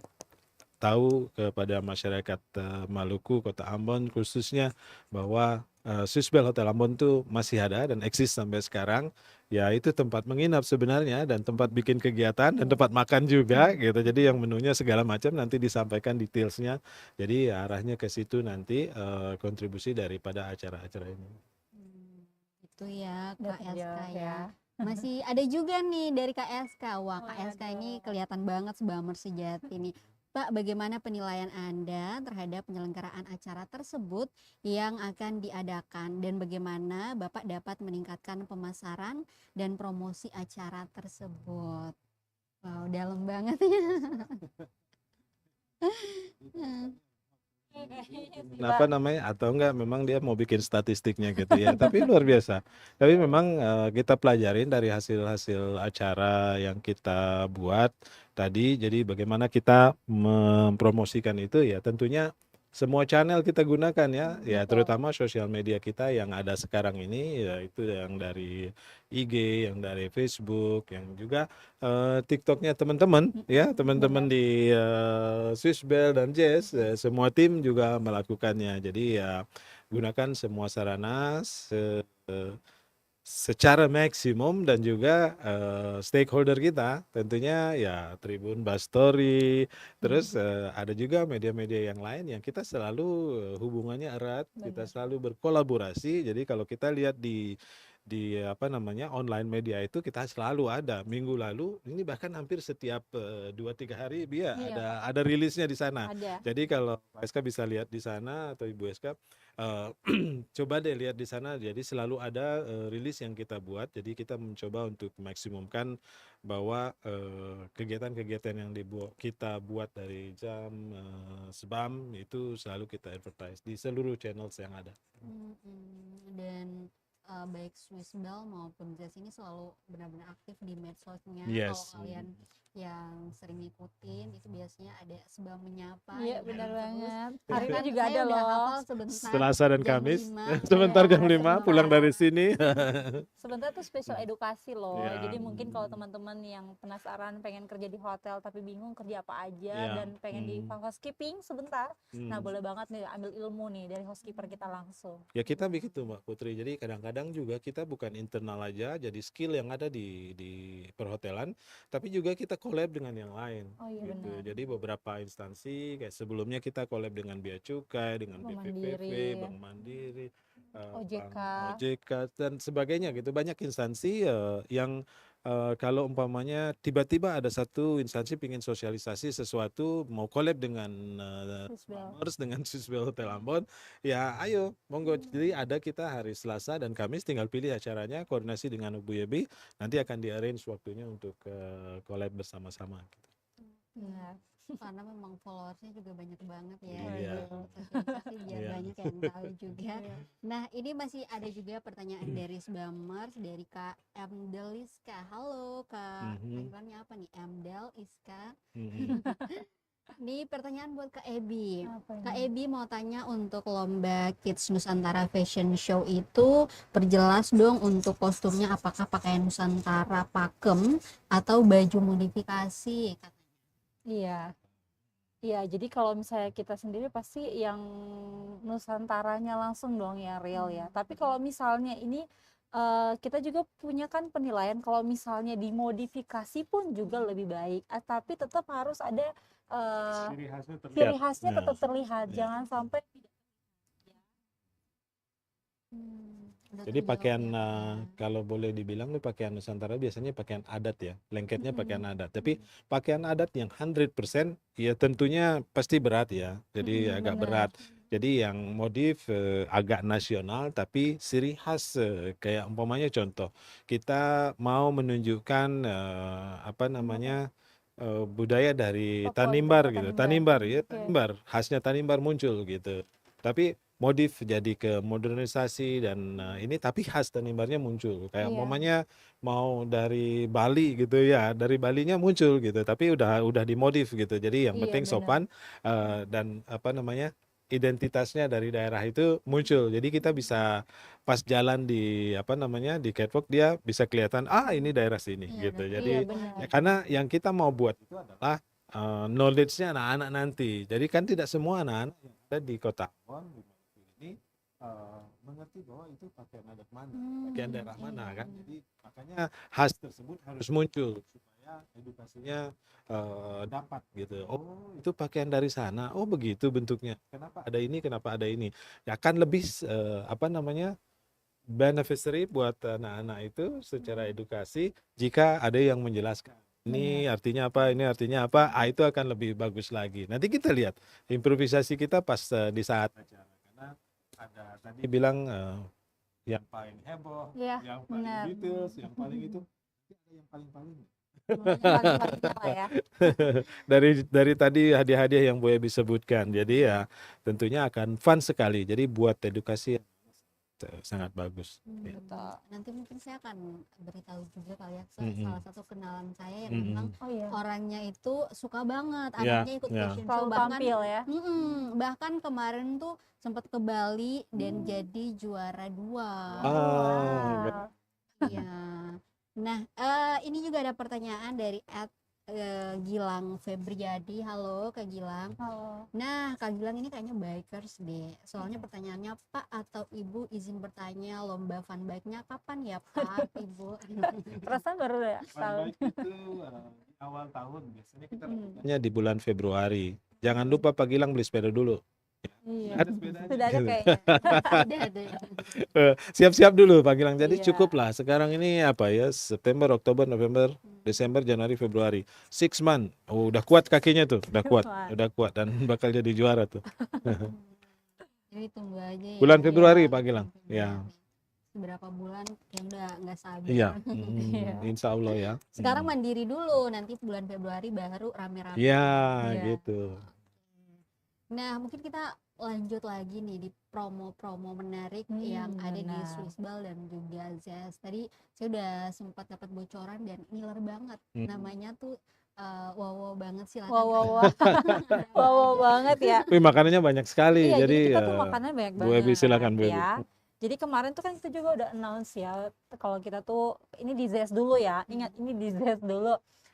S2: tahu kepada masyarakat Maluku, Kota Ambon khususnya bahwa Swiss Bell Hotel Ambon tuh masih ada dan eksis sampai sekarang. Ya itu tempat menginap sebenarnya dan tempat bikin kegiatan dan tempat makan juga gitu. Jadi yang menunya segala macam nanti disampaikan detailsnya. Jadi ya, arahnya ke situ nanti kontribusi daripada acara-acara ini.
S1: Itu ya
S3: Udah
S1: KSK
S3: terjawab
S1: ya.
S3: ya.
S1: Masih ada juga nih dari KSK. Wah, KSK ini
S3: Waduh.
S1: kelihatan banget Sbamers sejati nih. Pak, bagaimana penilaian Anda terhadap penyelenggaraan acara tersebut yang akan diadakan dan bagaimana Bapak dapat meningkatkan pemasaran dan promosi acara tersebut? Wow, dalam banget ya.
S2: Apa namanya atau enggak memang dia mau bikin statistiknya gitu ya tapi luar biasa tapi memang kita pelajarin dari hasil-hasil acara yang kita buat tadi jadi bagaimana kita mempromosikan itu ya tentunya semua channel kita gunakan ya
S3: Betul.
S2: terutama sosial media kita yang ada sekarang ini ya itu yang dari IG yang dari Facebook yang juga TikToknya teman-teman ya teman-teman
S3: Benar.
S2: di Swiss Bell dan Jazz semua tim juga melakukannya jadi ya gunakan semua sarana secara maksimum dan juga stakeholder kita tentunya ya Tribun Bastory terus ada juga media-media yang lain yang kita selalu hubungannya erat kita
S3: Benar.
S2: selalu berkolaborasi jadi kalau kita lihat di apa namanya online media itu kita selalu ada minggu lalu ini bahkan hampir setiap 2-3 hari dia
S3: Iya,
S2: ada rilisnya di sana
S3: ada.
S2: jadi kalau Pak SK bisa lihat di sana atau Ibu SK eh, coba deh lihat di sana jadi selalu ada rilis yang kita buat jadi kita mencoba untuk maksimumkan bahwa kegiatan-kegiatan yang kita buat dari jam sebam itu selalu kita advertise di seluruh channels yang ada.
S1: Dan baik Swiss Bell maupun Jazz ini selalu benar-benar aktif di medsosnya. Kalau
S2: Yes.
S1: kalian yang sering ngikutin itu biasanya ada Sebam Menyapa
S3: Iya,
S1: yang
S3: benar
S1: terus.
S3: banget. Hari ini
S1: Bahkan
S3: juga
S1: saya
S3: ada
S1: udah
S3: loh.
S1: hafal sebentar
S2: Selasa dan
S1: jam
S2: Kamis
S1: 5
S2: sebentar jam 5
S1: sebentar.
S2: pulang dari sini.
S3: Sebentar tuh spesial edukasi loh.
S2: Ya.
S3: Jadi mungkin kalau teman-teman yang penasaran pengen kerja di hotel tapi bingung kerja apa aja
S2: Ya.
S3: dan pengen di housekeeping sebentar. Nah, boleh banget nih ambil ilmu nih dari housekeeper kita langsung.
S2: Ya kita begitu Mbak Putri. Jadi kadang-kadang juga kita bukan internal aja, jadi skill yang ada di perhotelan, tapi juga kita collab dengan yang lain.
S3: Oh iya,
S2: Gitu.
S3: benar.
S2: Jadi beberapa instansi kayak sebelumnya kita collab dengan Bea Cukai, dengan
S3: Bank
S2: BPPV,
S3: Mandiri,
S2: Bank Mandiri,
S3: OJK.
S2: Bank OJK dan sebagainya gitu. Banyak instansi yang kalau umpamanya tiba-tiba ada satu instansi ingin sosialisasi sesuatu mau collab dengan
S3: Swiss Bell.
S2: Mars dengan Swiss Bell Hotel Ambon, ya ayo monggo. Jadi ada kita hari Selasa dan Kamis tinggal pilih acaranya, koordinasi dengan Bu Yebi, nanti akan di-arrange waktunya untuk collab bersama-sama. Gitu.
S3: Benar.
S1: Karena memang followersnya juga banyak banget ya.
S2: Iya.
S1: Sosialisasi biar
S2: Iya.
S1: banyak yang tahu juga. Nah, ini masih ada juga pertanyaan dari Sbamers dari Kak Emdel Iska. Halo Kak, panggilannya apa nih? Emdel Iska. Ini pertanyaan buat Kak Ebi.
S3: Apa
S1: Kak
S3: ini?
S1: Ebi mau tanya untuk lomba Kids Nusantara Fashion Show itu perjelas dong untuk kostumnya apakah pakaian Nusantara pakem atau baju modifikasi katanya.
S3: Iya. Iya, jadi kalau misalnya kita sendiri pasti yang Nusantaranya langsung dong yang real ya. Tapi kalau misalnya ini kita juga punya kan penilaian kalau misalnya dimodifikasi pun juga lebih baik. Tapi tetap harus ada ciri khasnya tetap terlihat. Jangan sampai
S1: Udah
S2: Jadi
S1: terjawab
S2: pakaian
S1: ya, Kak.
S2: kalau boleh dibilang tuh pakaian Nusantara biasanya pakaian adat ya, lengketnya pakaian adat. Tapi pakaian adat yang 100% ya tentunya pasti berat ya. Jadi agak
S3: benar.
S2: berat. Jadi yang modif agak nasional tapi ciri khas, kayak umpamanya contoh, kita mau menunjukkan apa namanya, budaya dari
S3: Papua gitu,
S2: Tanimbar
S3: oh
S2: gitu,
S3: Tanimbar.
S2: Tanimbar ya,
S3: Oke.
S2: Tanimbar, khasnya Tanimbar muncul gitu. Tapi modif jadi ke modernisasi dan ini tapi khas Tanimbarnya muncul. Kayak
S3: Iya.
S2: umpamanya mau dari Bali gitu ya, dari Balinya muncul gitu, tapi udah dimodif gitu. Jadi yang
S3: Iya
S2: penting
S3: benar.
S2: sopan dan apa namanya, identitasnya dari daerah itu muncul. Jadi kita bisa pas jalan di apa namanya, di catwalk dia bisa kelihatan, ah ini daerah sini
S1: Iya,
S2: gitu.
S1: udah
S2: Jadi
S3: Iya
S1: kelihatan.
S3: benar.
S2: karena yang kita mau buat itu adalah knowledge-nya anak-anak nanti. Jadi kan tidak semua anak-anak yang ada di Kota Ambon di Maluku ini mengerti bahwa itu pakaian adat mana, pakaian daerah mana kan. Jadi makanya khas tersebut harus muncul supaya edukasinya dapat gitu. Oh, itu pakaian dari sana. Oh, begitu bentuknya. Kenapa ada ini? Kenapa ada ini? Ya kan lebih apa namanya? Beneficiary buat anak-anak itu secara edukasi jika ada yang menjelaskan. Ini artinya apa? Ini artinya apa? Ah, itu akan lebih bagus lagi. Nanti kita lihat improvisasi kita pas di saat acara. Karena ada tadi bilang yang paling heboh,
S3: Iya,
S2: yang paling
S3: benar.
S2: details, yang paling itu. Tapi ada yang paling-paling.
S3: Paling-palingnya lah ya.
S2: Dari tadi hadiah-hadiah yang Bu Ebi sebutkan. Jadi ya tentunya akan fun sekali. Jadi buat edukasi yang sangat bagus. Ya.
S3: Betul.
S1: Nanti mungkin saya akan beritahu juga kali ya,
S2: Mm-mm.
S1: salah satu kenalan saya yang
S2: Mm-mm.
S1: memang
S3: Oh iya.
S1: orangnya itu suka banget,
S2: Ya,
S1: anaknya ikut
S2: ya.
S1: fashion show,
S3: Selalu
S1: bahkan
S3: tampil ya.
S1: bahkan kemarin tuh sempat ke Bali dan jadi juara 2.
S2: Ah,
S3: Wow.
S1: Iya. Nah, ini juga ada pertanyaan dari Gilang Febriadi. Halo Kak Gilang.
S3: Halo.
S1: Nah, Kak Gilang ini kayaknya bikers deh. Soalnya pertanyaannya, Pak atau Ibu izin bertanya, lomba fun bike-nya kapan ya Pak, Ibu?
S3: Perasaan baru ya tahun.
S2: Baik itu di awal tahun biasanya kita lakukannya di bulan Februari. Jangan lupa Pak Gilang beli sepeda dulu.
S3: Iya.
S2: Ada sepedanya.
S3: Sudah ada kayaknya.
S1: Ada ya.
S2: Siap-siap dulu Pak Gilang. Jadi
S3: Iya.
S2: cukup lah. Sekarang ini apa ya? September, Oktober, November, Desember, Januari, Februari. 6 month. Oh, udah kuat kakinya tuh. Udah kuat.
S3: Wah.
S2: Udah kuat dan bakal jadi juara tuh.
S1: Jadi tunggu aja ya.
S2: Bulan Februari
S1: Ya,
S2: Pak Gilang.
S1: bulan
S2: Ya.
S1: Februari. Beberapa bulan kayak udah nggak sabar.
S2: Iya.
S3: Iya.
S2: Insya Allah ya.
S1: Sekarang mandiri dulu, nanti bulan Februari baru rame-rame.
S2: Iya,
S3: Iya.
S2: gitu.
S1: Nah, mungkin kita lanjut lagi nih di promo-promo menarik yang ada di
S3: benar.
S1: Swissball dan juga Zest. Tadi saya udah sempat dapat bocoran dan ngiler banget. Namanya tuh wow banget, silakan.
S3: Wow banget ya.
S2: Wih, makanannya banyak sekali.
S3: Iya, jadi kita
S2: Jadi
S3: tuh makanan banyak
S2: Bu Ebi silakan Bu Ebi.
S3: ya. Jadi kemarin tuh kan kita juga udah announce ya, kalau kita tuh ini di Zest dulu ya. Ingat ini di Zest dulu.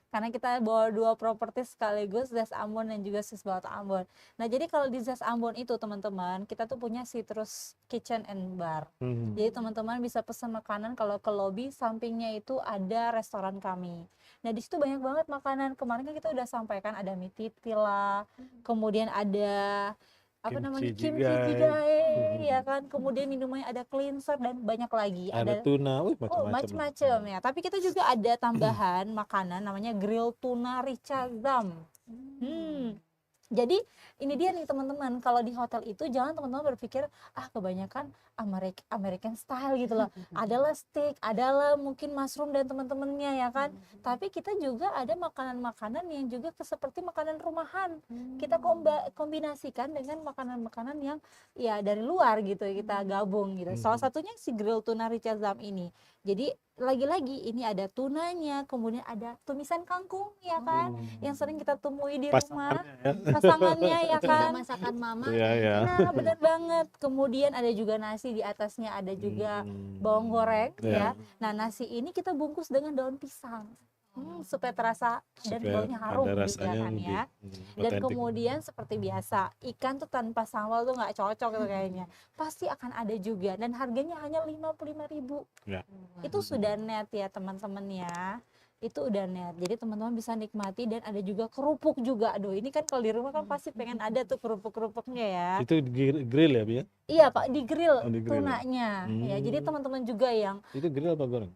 S3: Karena kita bawa 2 properti sekaligus, Zest Ambon dan juga Swissball Ambon. Nah, jadi kalau di Zest Ambon itu teman-teman, kita tuh punya Citrus Kitchen and Bar. Jadi teman-teman bisa pesan makanan, kalau ke lobby sampingnya itu ada restoran kami. Nah, di situ banyak banget makanan. Kemarin kan kita udah sampaikan ada mie titi lah, kemudian ada apa
S2: Kimchi
S3: namanya, kimchi
S2: jjigae.
S3: jjigae, ya kan, kemudian minumannya ada cleanser dan banyak lagi,
S2: Ada tuna, wih
S3: oh
S2: macam-macam.
S3: macam-macam ya. Tapi kita juga ada tambahan makanan namanya grill tuna rica zam. Jadi ini dia nih teman-teman, kalau di hotel itu jangan teman-teman berpikir kebanyakan American style gitu loh. Adalah steak, adalah mungkin mushroom dan teman-temannya ya kan. Tapi kita juga ada makanan-makanan yang juga seperti makanan rumahan. Kita kombinasikan dengan makanan-makanan yang ya dari luar gitu, kita gabung gitu. Salah satunya si grill tuna rica zam ini. Jadi lagi-lagi ini ada tunanya, kemudian ada tumisan kangkung ya kan, yang sering kita temui di rumah, pasangannya ya kan.
S1: Masakan mama.
S2: Iya, ya.
S3: Nah, benar banget. Kemudian ada juga nasi di atasnya, ada juga bawang goreng ya. Nah, nasi ini kita bungkus dengan daun pisang. Supaya terasa dan
S2: Supaya
S3: baunya harum
S2: ada
S3: juga
S2: rasanya
S3: kan
S2: lebih
S3: ya. Dan
S2: otentik.
S3: kemudian seperti biasa, ikan tuh tanpa sambal tuh nggak cocok gitu kayaknya. Pasti akan ada juga dan harganya hanya 55.000.
S2: Ya.
S3: Itu sudah net ya teman-teman ya. Itu udah net. Jadi teman-teman bisa nikmati dan ada juga kerupuk juga. Aduh, ini kan kalau di rumah kan pasti pengen ada tuh kerupuk-kerupuknya ya.
S2: Itu grill ya, Bi?
S3: Iya, Pak, di grill
S2: Oh, di grill.
S3: tunanya. Ya, jadi teman-teman juga yang
S2: Itu grill apa goreng?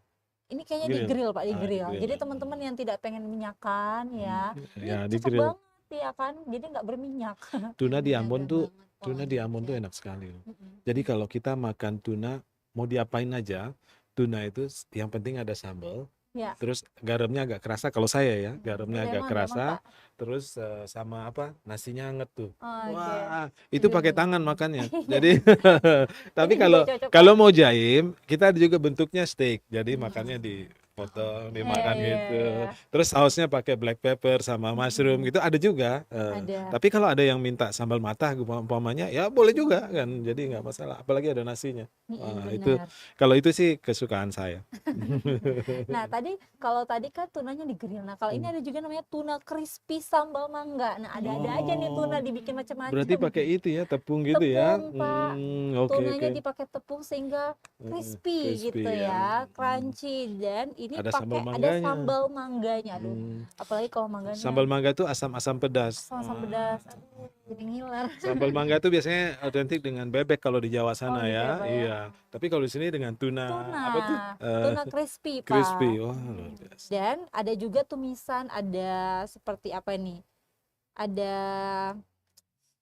S3: ini kayaknya di
S2: Grill.
S3: grill Pak, di
S2: Ah, di
S3: grill.
S2: grill
S3: Jadi
S2: ya.
S3: teman-teman yang tidak pengen minyakan ya, ini
S2: Ya, di
S3: cocok
S2: grill.
S3: banget ya kan. Jadi nggak berminyak.
S2: Tuna di
S1: Jaga
S2: Ambon tuh
S1: banget.
S2: Tuna di Ambon tuh enak sekali loh.
S1: Mm-mm.
S2: Jadi kalau kita makan tuna, mau diapain aja, tuna itu yang penting ada sambal,
S3: Ya,
S2: terus garamnya agak kerasa. Kalau saya ya, garamnya agak
S3: lemon
S2: kerasa,
S3: Kak.
S2: terus sama apa, nasinya anget tuh.
S3: Oke.
S2: Wah, itu
S1: Aduh.
S2: pakai tangan makannya. Jadi, tapi
S3: Ini juga
S2: kalau
S3: cocok
S2: kalau
S3: Kak.
S2: mau jaim, kita ada juga bentuknya steak. Jadi makannya
S1: Hmm.
S2: dipotong,
S3: Iya,
S2: dimakan
S3: iya,
S2: gitu.
S3: iya.
S2: Terus sausnya pakai black pepper sama mushroom gitu ada juga.
S3: Ada.
S2: Tapi kalau ada yang minta sambal matah umpamanya, ya boleh juga kan. Jadi nggak masalah. Apalagi ada nasinya. Wah, itu
S3: Benar.
S2: kalau itu sih kesukaan saya.
S3: Nah, kalau tadi kan tunanya di grill. Nah, kalau ini ada juga namanya tuna crispy sambal mangga. Nah, ada-ada aja nih tuna
S2: Oh,
S3: dibikin
S2: berarti
S3: macam-macam.
S2: pakai itu ya, tepung gitu ya.
S3: Tepung, Pak.
S2: Oke
S3: Tunanya
S2: oke.
S3: dipakai tepung sehingga crispy
S2: Crispy
S3: gitu
S2: ya.
S3: ya, crunchy, dan ini
S2: Ada sambal
S3: pakai ada
S2: mangganya.
S3: sambal mangganya. Aduh,
S2: Hmm,
S3: apalagi kalau mangganya
S2: Sambal mangga itu asam-asam pedas.
S3: asam-asam
S2: Wah,
S3: pedas. Aduh,
S1: Jadi ngiler.
S2: sambal mangga itu biasanya otentik dengan bebek kalau di Jawa
S3: oh
S2: sana
S3: gitu ya,
S2: ya.
S3: Pak ya.
S2: Iya. Tapi kalau di sini dengan tuna
S3: Tuna,
S2: apa tuh?
S3: tuna crispy,
S2: Crispy.
S3: Pak.
S2: Wah, luar biasa.
S3: Dan ada juga tumisan, ada seperti apa nih? Ada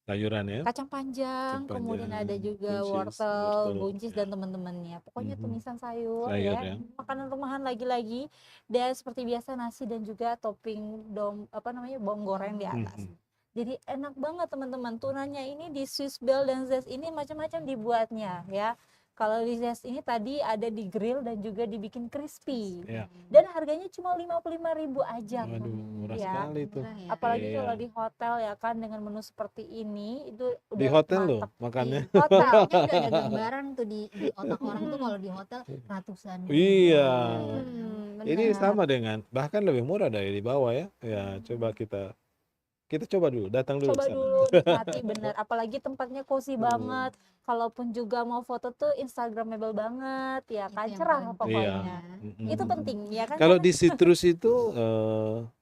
S2: Sayuran ya.
S3: kacang panjang,
S2: Kacang
S3: kemudian
S2: panjang,
S3: ada juga
S2: buncis,
S3: wortel,
S2: wortel,
S3: buncis,
S2: ya.
S3: dan teman-temannya. Pokoknya
S2: Mhm.
S3: tumisan sayur
S2: Sayur
S3: ya,
S2: ya.
S3: makanan rumahan lagi-lagi. Dan seperti biasa nasi dan juga topping bawang goreng di atas.
S2: Mhm.
S3: Jadi enak banget teman-teman. Tunanya ini di Swiss Bell dan Zest ini macam-macam dibuatnya ya. Kalau di Zest ini tadi ada di grill dan juga dibikin crispy.
S2: Ya.
S3: Dan harganya cuma 55.000 aja kok.
S2: Waduh, murah
S3: Ya.
S2: sekali tuh.
S1: Murah ya.
S3: Apalagi
S2: Iya.
S3: kalau di hotel ya kan dengan menu seperti ini itu
S2: Di
S3: udah
S2: hotel loh
S3: mantap.
S2: makannya.
S3: Di hotel.
S1: Kayaknya udah ada gambaran tuh di otak orang tuh kalau di hotel ratusan ribu.
S2: Iya. Ini
S3: Benar.
S2: sama dengan bahkan lebih murah dari di bawah ya. Ya, coba kita coba dulu, datang dulu
S3: Coba
S2: ke sana.
S3: dulu nikmati bener. Apalagi tempatnya cozy
S2: Hmm.
S3: banget. Kalaupun juga mau foto tuh instagramable banget ya
S1: Itu
S3: kan,
S1: yang
S3: cerah
S1: paling
S3: pokoknya.
S2: Iya. Mm-mm.
S3: Itu penting ya kan.
S2: Kalau
S3: Karena
S2: di Citrus itu,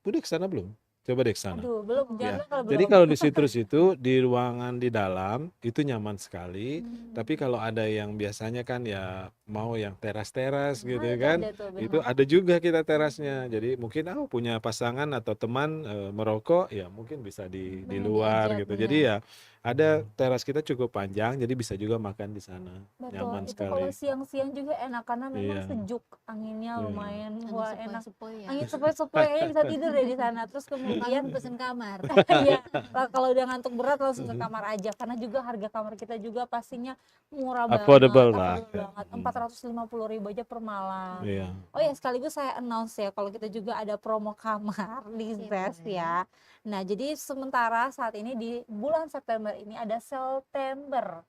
S2: udah ke sana belum? Coba deh ke sana.
S3: aduh belum,
S2: Ya.
S3: jangan kalau
S2: Jadi
S3: belum.
S2: kalau di Citrus itu di ruangan di dalam itu nyaman sekali. Tapi kalau ada yang biasanya kan ya mau yang teras-teras gitu
S3: Ada,
S2: kan,
S3: ada tuh
S2: itu
S3: benar.
S2: ada juga kita terasnya. Jadi mungkin punya pasangan atau teman merokok, ya mungkin bisa di
S3: Benar,
S2: luar
S3: diajak,
S2: gitu. Jadi
S3: benar.
S2: ya ada teras kita cukup panjang, jadi bisa juga makan di sana.
S3: Betul,
S2: Nyaman
S3: itu kalau
S2: sekali.
S3: siang-siang juga enak karena memang
S2: Iya.
S3: sejuk, anginnya
S2: Iya.
S3: lumayan,
S1: Angin
S3: wah enak.
S1: sepoi-sepoi ya.
S3: Angin sepoi-sepoi kayaknya bisa tidur deh di sana. Terus
S1: Bangun
S3: kemudian
S1: pesen kamar.
S3: ya kalau udah ngantuk berat langsung ke kamar aja karena juga harga kamar kita juga pastinya murah banget,
S2: Affordable lah.
S3: affordable banget, 450.000 aja per malam.
S2: Iya.
S3: Oh ya, sekaligus saya announce ya kalau kita juga ada promo kamar di
S1: Iya,
S3: Zest
S1: boleh.
S3: ya. Nah, jadi sementara saat ini di bulan September ini ada September.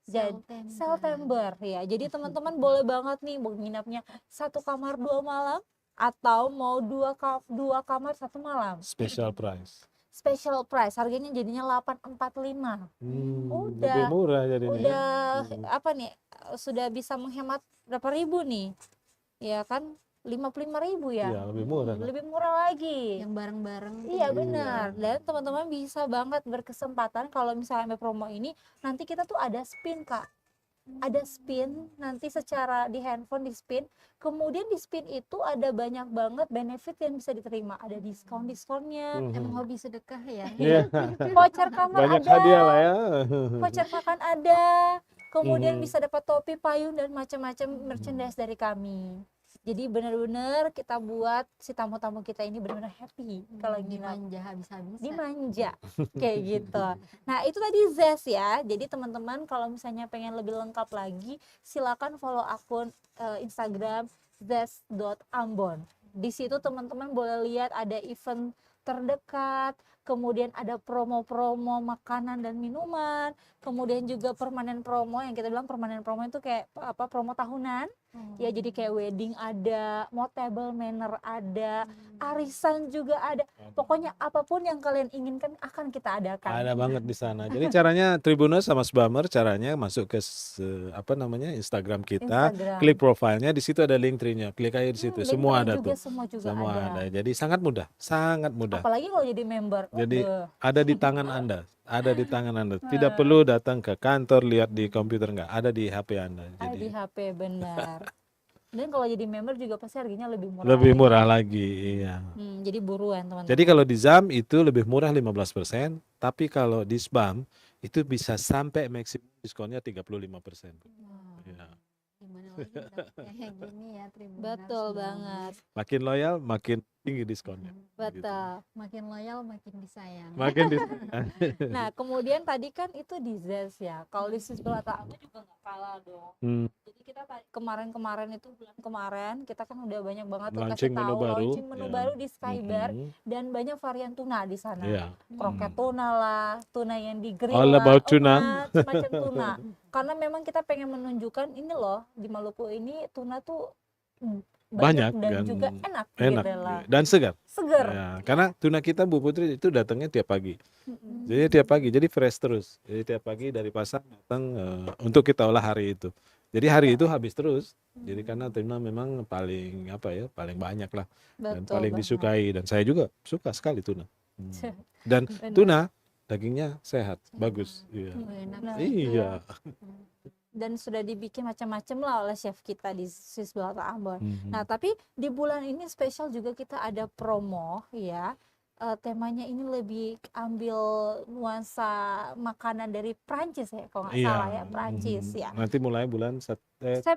S3: Jadi September ya. Jadi teman-teman boleh banget nih mau nginapnya satu kamar 2 malam atau mau dua kamar 1 malam.
S2: Special price.
S3: Special price harganya jadinya 845.
S2: Lebih
S3: Udah
S2: murah jadinya.
S3: udah apa nih, sudah bisa menghemat berapa ribu nih ya kan, 55.000 ya.
S2: Iya, lebih murah.
S3: Lebih murah lagi.
S1: Yang bareng-bareng tuh
S3: Iya
S1: jadi
S3: benar. Dan teman-teman bisa banget berkesempatan kalau misalnya ambil promo ini, nanti kita tuh ada spin Kak. Ada spin nanti secara di handphone di spin. Kemudian di spin itu ada banyak banget benefit yang bisa diterima. Ada diskon-diskonnya,
S1: emang hobi sedekah ya.
S2: Iya.
S3: voucher kamar
S2: Banyak
S3: ada,
S2: hadiah lah ya.
S3: voucher makan ada. Kemudian
S2: Mhm.
S3: bisa dapat topi, payung, dan macam-macam merchandise dari kami. Jadi benar-benar kita buat si tamu-tamu kita ini benar-benar happy kalau nginap.
S1: dimanja habis-habisan.
S3: Dimanja kayak gitu. Nah itu tadi Zest ya. Jadi teman-teman kalau misalnya pengen lebih lengkap lagi, silakan follow akun Instagram zest.ambon. Di situ teman-teman boleh lihat ada event terdekat, kemudian ada promo-promo makanan dan minuman, kemudian juga permanen promo yang kita bilang permanen promo itu kayak apa, promo tahunan. Ya jadi kayak wedding ada, mau table manner ada, arisan juga ada. Pokoknya apapun yang kalian inginkan akan kita adakan.
S2: Ada banget di sana. Jadi caranya Tribuners sama Sbammer caranya masuk ke Instagram kita,
S3: Instagram.
S2: klik profilnya, di situ ada link tree-nya. Klik aja di situ.
S3: Link
S2: Semua
S3: tree
S2: ada
S3: juga,
S2: tuh.
S3: semua juga
S2: Semua
S3: ada.
S2: ada. Jadi sangat mudah, sangat mudah.
S3: Apalagi kalau jadi member.
S2: Jadi
S3: waduh.
S2: ada di tangan Anda, ada di tangan Anda. Tidak perlu datang ke kantor lihat di komputer, enggak, ada di HP Anda.
S3: Ada di
S2: Jadi
S3: HP benar. Dan kalau jadi member juga pasti harganya lebih murah.
S2: lebih
S3: lagi.
S2: murah lagi, iya.
S3: Jadi buruan teman-teman.
S2: Jadi kalau di ZAM itu lebih murah 15%, tapi kalau di SBAM itu bisa sampai maksimum diskonnya 35%.
S1: Wow.
S2: Ya.
S1: Gimana lagi dapat kayak gini ya Tribuners
S3: Betul
S1: Boomers.
S3: banget.
S2: Makin loyal, makin tinggi diskonnya. Gitu.
S3: Betul.
S1: Makin loyal makin disayang.
S2: Makin disayang.
S3: Nah, kemudian tadi kan itu di Zest ya. Kalau di Swiss Belata Abu juga nggak kalah dong.
S2: Hmm,
S3: Jadi kita kemarin-kemarin itu bulan kemarin kita kan udah banyak banget tuh
S2: Launching
S3: kasih
S2: menu
S3: tahu
S2: baru,
S3: launching menu
S2: ya.
S3: baru di Skybar
S2: mhm,
S3: dan banyak varian tuna di sana.
S2: Iya.
S3: Kroket tuna lah, tuna yang di grill
S2: All
S3: lah,
S2: about tuna.
S3: macam-macam tuna. Karena memang kita pengen menunjukkan ini loh di Maluku ini tuna tuh
S2: Banyak
S3: dan
S2: dan
S3: juga enak,
S2: enak
S3: gitu lah.
S2: dan segar.
S3: Seger.
S2: Ya, karena tuna kita Bu Putri itu datangnya tiap pagi.
S3: Mm-mm.
S2: Jadi tiap pagi, jadi fresh terus. Jadi tiap pagi dari pasar datang untuk kita olah hari itu. Jadi hari itu habis terus. Jadi karena tuna memang paling apa ya, paling banyak lah dan
S3: Betul
S2: paling
S3: banget.
S2: disukai dan saya juga suka sekali tuna. Dan
S3: Benar.
S2: tuna dagingnya sehat, bagus. Iya.
S1: Enak
S3: Nah,
S1: sih.
S2: Iya.
S3: Dan sudah dibikin macam-macam lah oleh chef kita di Swiss Belata Ambon.
S2: Mhm.
S3: Nah, tapi di bulan ini spesial juga kita ada promo ya. Temanya ini lebih ambil nuansa makanan dari Prancis ya, kalau nggak
S2: Iya.
S3: salah ya, Prancis ya.
S2: Nanti mulai bulan
S3: Sudah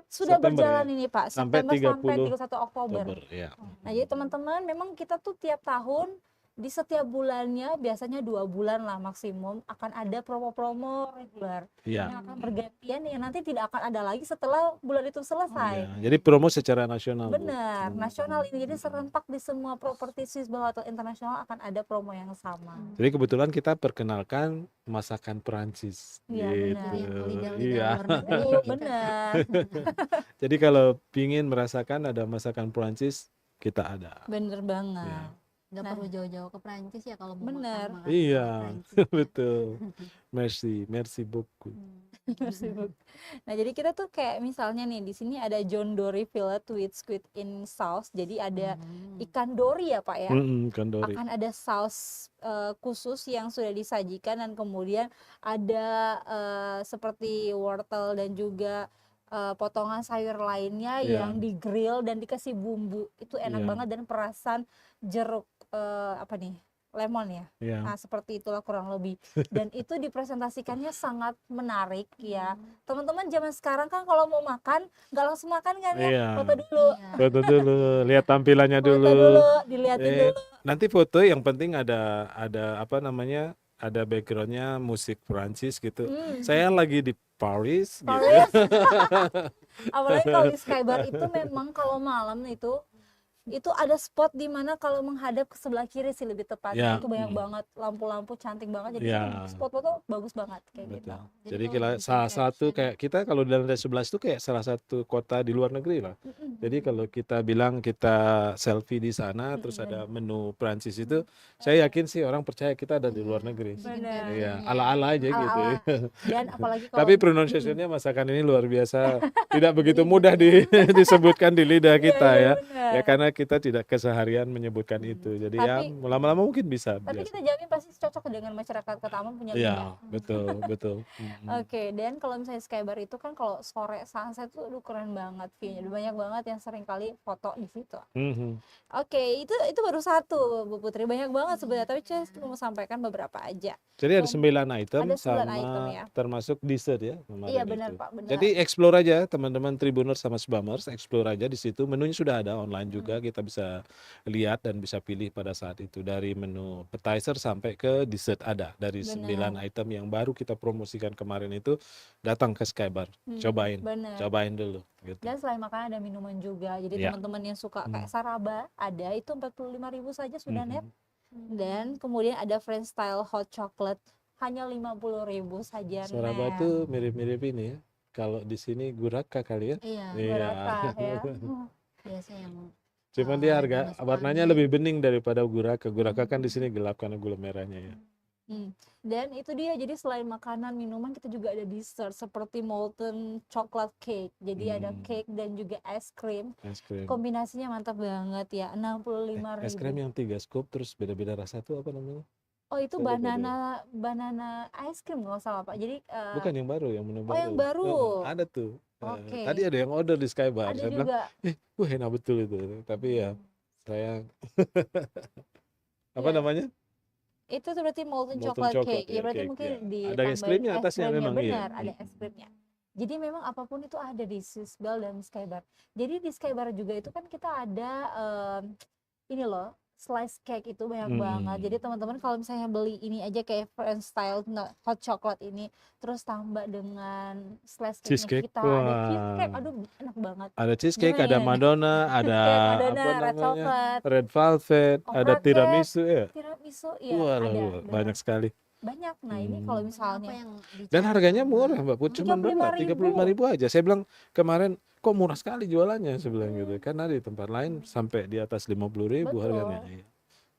S2: September
S3: berjalan
S2: ya?
S3: ini Pak,
S2: Sampai
S3: September sampai
S2: 30
S3: 31 Oktober.
S2: Oktober. Ya.
S3: Nah, jadi teman-teman memang kita tuh tiap tahun di setiap bulannya biasanya 2 bulan lah maksimum akan ada promo-promo reguler
S2: Iya.
S3: yang akan bergantian yang nanti tidak akan ada lagi setelah bulan itu selesai.
S2: Iya. Jadi promo secara nasional. Bu.
S3: Benar, nasional ini jadi serentak di semua properti Swiss atau internasional akan ada promo yang sama.
S2: Jadi kebetulan kita perkenalkan masakan Perancis.
S3: Iya,
S2: gitu.
S3: benar.
S1: Yang lidah-lidah
S2: Iya.
S1: luar negeri
S3: Oh,
S1: gitu.
S3: benar,
S2: Jadi kalau pingin merasakan ada masakan Perancis, kita ada.
S3: bener banget.
S2: Iya.
S1: Nggak
S3: Nah.
S1: perlu jauh-jauh ke Prancis ya kalau mau
S3: Bener.
S1: makan
S2: Iya,
S1: Prancis.
S2: betul. Merci beaucoup.
S3: Nah, jadi kita tuh kayak misalnya nih di sini ada John Dory fillet with squid in sauce. Jadi ada ikan dori ya, Pak ya.
S2: Kandori.
S3: Akan ada saus khusus yang sudah disajikan dan kemudian ada seperti wortel dan juga potongan sayur lainnya
S2: Iya.
S3: yang di grill dan dikasih bumbu. Itu enak
S2: Iya.
S3: banget dan perasan jeruk apa nih? Lemon ya.
S2: Ya.
S3: Nah, seperti itulah kurang lebih. Dan itu dipresentasikannya sangat menarik ya. Teman-teman zaman sekarang kan kalau mau makan nggak langsung makan kan ya.
S2: Iya.
S3: Foto dulu.
S1: Iya.
S2: Foto dulu, lihat tampilannya
S3: Foto
S2: dulu.
S3: dulu, dilihatin
S2: Eh,
S3: dulu.
S2: Nanti foto yang penting ada apa namanya? Ada backgroundnya musik Perancis gitu. Saya lagi di Paris. Gitu.
S3: Paris. Apalagi kalau di Skybar itu memang kalau malam itu ada spot di mana kalau menghadap ke sebelah kiri sih lebih tepatnya.
S2: Ya.
S3: Itu banyak banget lampu-lampu cantik banget. Jadi
S2: Ya.
S3: spot foto bagus banget kayak gitu.
S2: Betul.
S1: Jadi
S2: Jadi
S1: kalau
S2: kita
S1: bikin
S2: salah satu
S1: caption.
S2: kayak kita kalau di lantai 11 itu kayak salah satu kota di luar negeri lah. Jadi kalau kita bilang kita selfie di sana terus ada menu Prancis itu, saya yakin sih orang percaya kita ada di luar negeri.
S3: Benar.
S2: Iya, ala-ala aja gitu.
S3: Ala-ala. Dan apalagi kalau
S2: Tapi pronunciation-nya masakan ini luar biasa. Tidak begitu mudah disebutkan di lidah kita
S3: iya,
S2: ya.
S3: benar.
S2: Ya karena kita tidak keseharian menyebutkan itu. Jadi ya
S3: Tapi-
S2: lama-lama mungkin bisa.
S3: tapi
S2: biasa.
S3: kita jamin pasti cocok dengan masyarakat Kota Ambon punya lidah.
S2: Iya, betul, betul.
S3: Oke, dan kalau misalnya Skybar itu kan kalau sore sunset tuh aduh keren banget view-nya. Banyak banget yang sering kali foto di situ.
S2: Mhm.
S3: Oke, itu baru satu Bu Putri. Banyak banget sebenarnya, tapi saya cuma mau sampaikan beberapa aja.
S2: Jadi ada 9 item
S3: Ada 9
S2: sama
S3: item ya.
S2: termasuk dessert ya kemarin
S3: Iya benar
S2: itu.
S3: Pak, benar.
S2: Jadi explore aja teman-teman Tribuners sama Sbamers, explore aja di situ. Menunya sudah ada online juga, kita bisa lihat dan bisa pilih pada saat itu dari menu appetizer sampai ke dessert ada dari 9 item yang baru kita promosikan kemarin itu datang ke Skybar. Cobain,
S3: benar.
S2: cobain dulu gitu.
S3: Dan selain makanan ada minuman juga. Jadi
S2: Ya.
S3: teman-teman yang suka kayak saraba ada itu 45.000 saja sudah net.
S2: Mhm.
S3: Dan kemudian ada French style hot chocolate hanya 50.000 saja
S2: Saraba
S3: net.
S2: tuh mirip-mirip ini ya. Kalau di sini guraka kali ya.
S1: Iya,
S3: Berapa ya?
S1: biasa yang
S2: Cuman dia harga
S1: masuk
S2: warnanya
S1: angin.
S2: lebih bening daripada guraka. Guraka kan di sini gelap karena gula merahnya ya.
S3: Dan itu dia, jadi selain makanan, minuman kita juga ada dessert seperti molten chocolate cake. Jadi ada cake dan juga es krim.
S2: Es krim.
S3: Kombinasinya mantap banget ya, 65.000.
S2: Es krim yang 3 scoop terus beda-beda rasa tuh apa namanya?
S3: Oh itu
S2: Saya lupa
S3: banana ice cream kalau nggak salah Pak. Jadi
S2: Bukan yang baru, yang menu baru.
S3: yang baru.
S2: Ada tuh.
S3: Oke.
S2: Tadi ada yang order di Skybar.
S3: ada
S2: Saya bilang,
S3: juga.
S2: wah enak betul itu. Tapi ya saya apa
S3: Ya.
S2: namanya?
S3: Itu tuh berarti molten
S2: Molten
S3: chocolate
S2: chocolate
S3: cake. Ya
S2: ya,
S3: berarti
S2: cake
S3: mungkin
S2: ya. Ada es
S3: ditambahin
S2: krimnya
S3: es
S2: atasnya
S3: krimnya,
S2: memang iya.
S3: benar, ada es krimnya. Jadi memang apapun itu ada di Swiss Bell dan Skybar. Jadi di Skybar juga itu kan kita ada ini loh, slice cake itu banyak banget. Jadi teman-teman kalau misalnya beli ini aja kayak French style hot chocolate ini, terus tambah dengan slice cake-nya
S2: Cheesecake.
S3: kita, ada cheesecake,
S2: Wah.
S3: aduh enak banget.
S2: Ada cheesecake,
S3: Gimana
S2: ada
S3: gimana?
S2: Madonna, ada
S3: Cheesecake, Madonna,
S2: apa
S3: red
S2: namanya?
S3: velvet,
S2: Red velvet, ada
S3: opera cake,
S2: tiramisu ya.
S3: tiramisu, ya
S2: Walah,
S3: ada,
S2: wah,
S3: bener
S2: banyak sekali.
S3: banyak. Nah ini kalau
S2: Hmm.
S1: Menu apa
S3: misalnya
S1: yang
S2: Dan
S1: dicari
S2: harganya
S1: sama
S2: murah, Mbak Put, cuman berapa?
S3: 35.000.
S2: 35.000 aja. Saya bilang kemarin kok murah sekali jualannya, saya bilang gitu. Karena di tempat lain sampai di atas 50.000 harganya.
S3: Betul.
S2: Iya.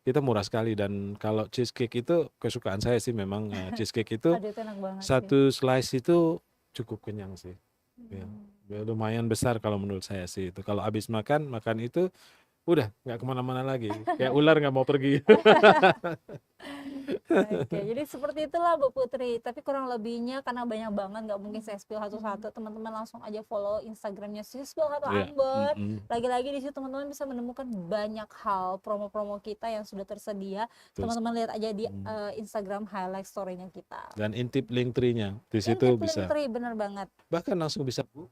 S2: Kita murah sekali dan kalau cheesecake itu kesukaan saya sih memang cheesecake itu
S3: Aduh itu enak banget sih.
S2: satu slice itu cukup kenyang sih. Ya. Ya, lumayan besar kalau menurut saya sih itu. Kalau habis makan itu udah nggak kemana-mana lagi. Kayak ular nggak mau pergi.
S3: Oke, jadi seperti itulah Bu Putri. Tapi kurang lebihnya karena banyak banget, nggak mungkin saya spill satu-satu. Teman-teman langsung aja follow Instagramnya Sisbel atau
S2: Iya.
S3: Ambon.
S2: Mm-mm.
S3: Lagi-lagi di situ teman-teman bisa menemukan banyak hal promo-promo kita yang sudah tersedia.
S2: Terus,
S3: Teman-teman lihat aja di Instagram highlight story-nya kita.
S2: dan intip link tree-nya di situ
S3: Intip
S2: bisa.
S3: Linktree, bener banget.
S2: Bahkan langsung bisa book.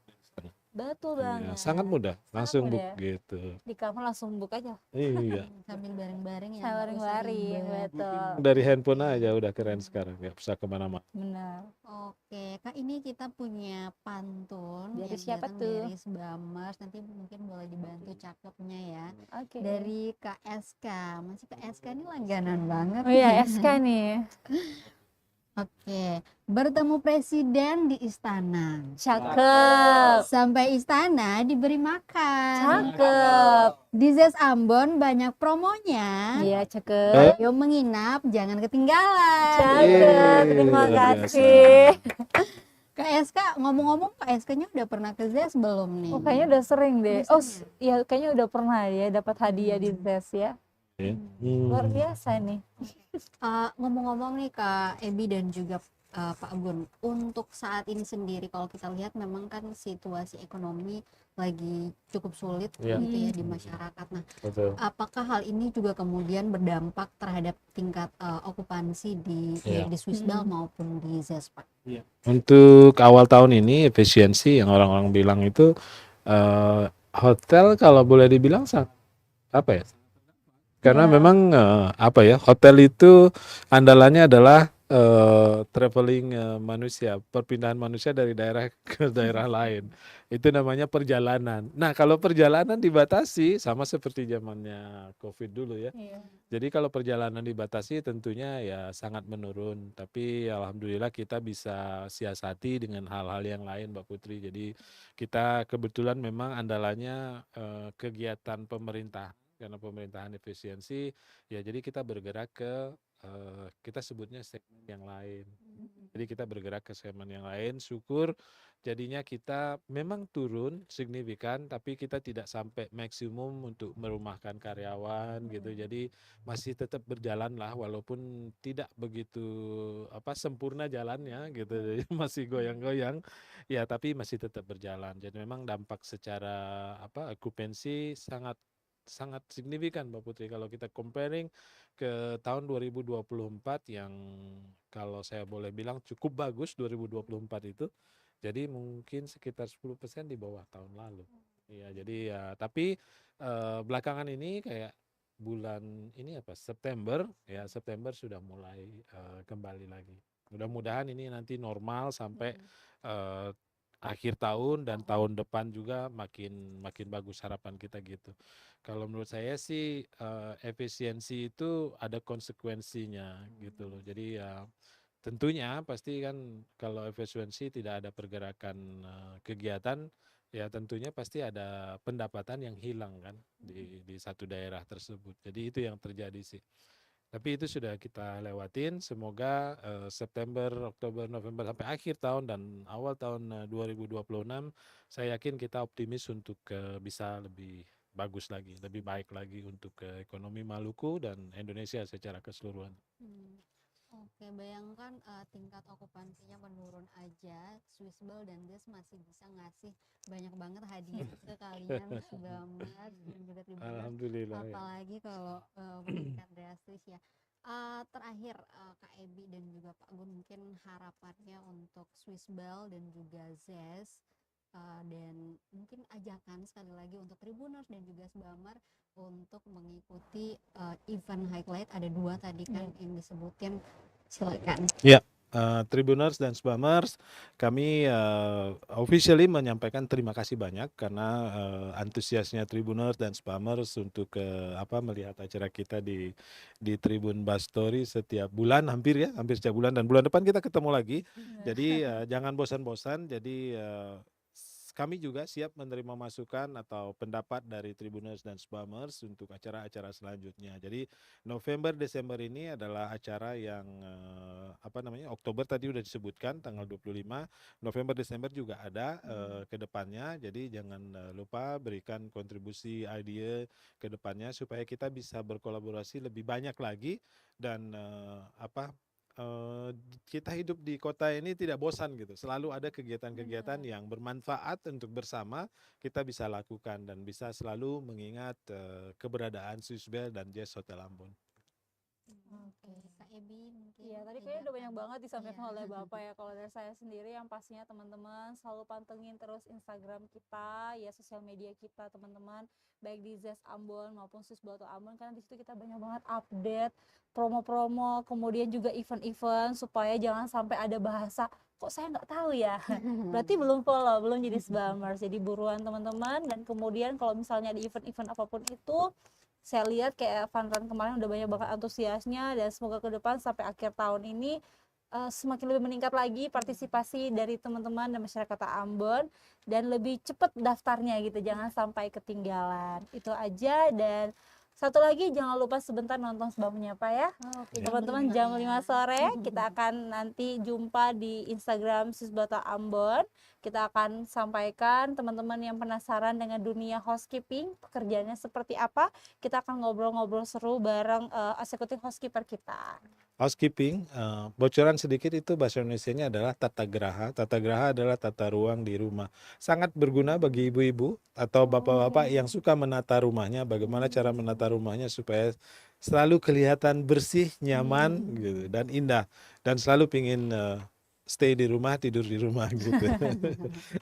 S3: Betul
S2: Iya,
S3: banget.
S2: sangat mudah, langsung book
S3: mudah.
S2: gitu.
S3: Di kamar langsung buka aja.
S2: Iya.
S1: sambil bareng-bareng ya,
S3: Saya
S1: nggak usah
S3: bareng-bareng,
S1: ribet.
S3: betul.
S2: Dari handphone aja udah keren sekarang, nggak usah kemana-mana.
S3: Benar.
S1: Oke, Kak, ini kita punya pantun
S3: Dari
S1: yang
S3: siapa
S1: datang
S3: tuh?
S1: dari Sbamers. Nanti mungkin boleh dibantu cakepnya ya.
S3: Oke.
S1: Dari Kak SK. Masih Kak SK ini langganan banget.
S3: Oh iya, SK nih.
S1: Oke, bertemu presiden di istana.
S3: Cakep.
S1: Sampai istana diberi makan.
S3: Cakep.
S1: Di Zes Ambon banyak promonya.
S3: Iya, cakep.
S1: Ayo menginap, jangan ketinggalan.
S3: Cakep. Terima
S2: luar biasa.
S3: kasih.
S1: Kak SK, ngomong-ngomong Kak SK-nya udah pernah ke Zes belum nih?
S3: Oh, kayaknya udah sering deh.
S1: Udah
S3: Oh,
S1: sering
S3: iya kayaknya udah pernah ya dapat hadiah di ZES ya.
S2: Ya.
S3: Luar biasa nih.
S1: Ngomong-ngomong nih Kak Ebi dan juga Pak Gun, untuk saat ini sendiri kalau kita lihat memang kan situasi ekonomi lagi cukup sulit
S2: Iya.
S1: gitu ya di masyarakat. Nah,
S2: Betul.
S1: apakah hal ini juga kemudian berdampak terhadap tingkat okupansi di
S2: Iya.
S1: baik di Swissbel maupun di Zes, Pak?
S2: Untuk awal tahun ini efisiensi yang orang-orang bilang itu hotel kalau boleh dibilang apa ya? Karena
S3: Ya.
S2: memang apa ya, hotel itu andalannya adalah traveling manusia, perpindahan manusia dari daerah ke daerah lain. Itu namanya perjalanan. Nah, kalau perjalanan dibatasi sama seperti zamannya COVID dulu ya.
S3: Iya.
S2: Jadi kalau perjalanan dibatasi tentunya ya sangat menurun. Tapi alhamdulillah kita bisa siasati dengan hal-hal yang lain, Mbak Putri. Jadi kita kebetulan memang andalannya kegiatan pemerintah. Karena pemerintahan efisiensi, ya jadi kita bergerak ke kita sebutnya segmen yang lain. Jadi kita bergerak ke segmen yang lain, syukur jadinya kita memang turun signifikan, tapi kita tidak sampai maksimum untuk merumahkan karyawan gitu. Jadi masih tetap berjalan lah, walaupun tidak begitu sempurna jalannya gitu. Jadi masih goyang-goyang, ya tapi masih tetap berjalan. Jadi memang dampak secara okupansi sangat sangat signifikan Mbak Putri kalau kita comparing ke tahun 2024 yang kalau saya boleh bilang cukup bagus 2024 itu. Jadi mungkin sekitar 10% di bawah tahun lalu. Iya, jadi ya tapi belakangan ini kayak bulan ini September sudah mulai kembali lagi. Mudah-mudahan ini nanti normal sampai akhir tahun dan tahun depan juga makin bagus harapan kita gitu. Kalau menurut saya sih efisiensi itu ada konsekuensinya gitu loh. Jadi ya tentunya pasti kan kalau efisiensi tidak ada pergerakan kegiatan, ya tentunya pasti ada pendapatan yang hilang kan di satu daerah tersebut. Jadi itu yang terjadi sih. Tapi itu sudah kita lewatin. Semoga September, Oktober, November sampai akhir tahun dan awal tahun 2026, saya yakin kita optimis untuk bisa lebih bagus lagi, lebih baik lagi untuk ekonomi Maluku dan Indonesia secara keseluruhan.
S1: Oke, bayangkan tingkat okupansinya menurun aja, Swissbel dan Des masih bisa ngasih banyak banget hadiah ke kalian Sbamers dan juga Tribuners.
S2: Alhamdulillah ya.
S1: Apalagi kalau meningkat drastis ya. Terakhir Kak Ebi dan juga Pak Gun, mungkin harapannya untuk Swiss Bell dan juga Zest, dan mungkin ajakan sekali lagi untuk Tribuners dan juga Sbammer untuk mengikuti event highlight, ada 2 tadi kan yang disebutin, silakan.
S2: Ya, Tribuners dan Sbamers, kami officially menyampaikan terima kasih banyak karena antusiasnya Tribuners dan Sbamers untuk melihat acara kita di Tribun Bastory setiap bulan, hampir setiap bulan, dan bulan depan kita ketemu lagi. Jadi jangan bosan-bosan. Jadi kami juga siap menerima masukan atau pendapat dari Tribuners dan Sbamers untuk acara-acara selanjutnya. Jadi November Desember ini adalah acara yang Oktober tadi udah disebutkan tanggal 25, November Desember juga ada ke depannya. Jadi jangan lupa berikan kontribusi ide ke depannya supaya kita bisa berkolaborasi lebih banyak lagi dan kita hidup di kota ini tidak bosan gitu. Selalu ada kegiatan-kegiatan yang bermanfaat untuk bersama kita bisa lakukan dan bisa selalu mengingat keberadaan Swiss Bell dan Jazz Hotel Ambon.
S1: Oke, Kak Ebi mungkin.
S3: Iya, tadi kayaknya udah banyak banget disampaikan
S1: Iya.
S3: oleh Bapak ya. Kalau dari saya sendiri yang pastinya teman-teman selalu pantengin terus Instagram kita, ya sosial media kita teman-teman, baik di Zest Ambon maupun Swiss Bell Ambon, karena di situ kita banyak banget update promo-promo, kemudian juga event-event, supaya jangan sampai ada bahasa kok saya nggak tahu ya. Berarti belum follow, belum jadi Sbamers. Jadi buruan teman-teman, dan kemudian kalau misalnya di event-event apapun itu, saya lihat kayak Fun Run kemarin udah banyak banget antusiasnya, dan semoga ke depan sampai akhir tahun ini semakin lebih meningkat lagi partisipasi dari teman-teman dan masyarakat Ambon, dan lebih cepat daftarnya gitu, jangan sampai ketinggalan. Itu aja, dan satu lagi jangan lupa sebentar nonton Sebab Menyapa ya.
S1: Oke,
S3: Teman-teman jam 5 sore kita akan nanti jumpa di Instagram Swiss Bell Ambon. Kita akan sampaikan teman-teman yang penasaran dengan dunia housekeeping, pekerjaannya seperti apa. Kita akan ngobrol-ngobrol seru bareng eksekutif housekeeper kita.
S2: Housekeeping, bocoran sedikit, itu bahasa Indonesianya adalah tata geraha. Tata geraha adalah tata ruang di rumah. Sangat berguna bagi ibu-ibu atau bapak-bapak yang suka menata rumahnya. Bagaimana cara menata rumahnya supaya selalu kelihatan bersih, nyaman gitu, dan indah. Dan selalu pingin stay di rumah, tidur di rumah gitu.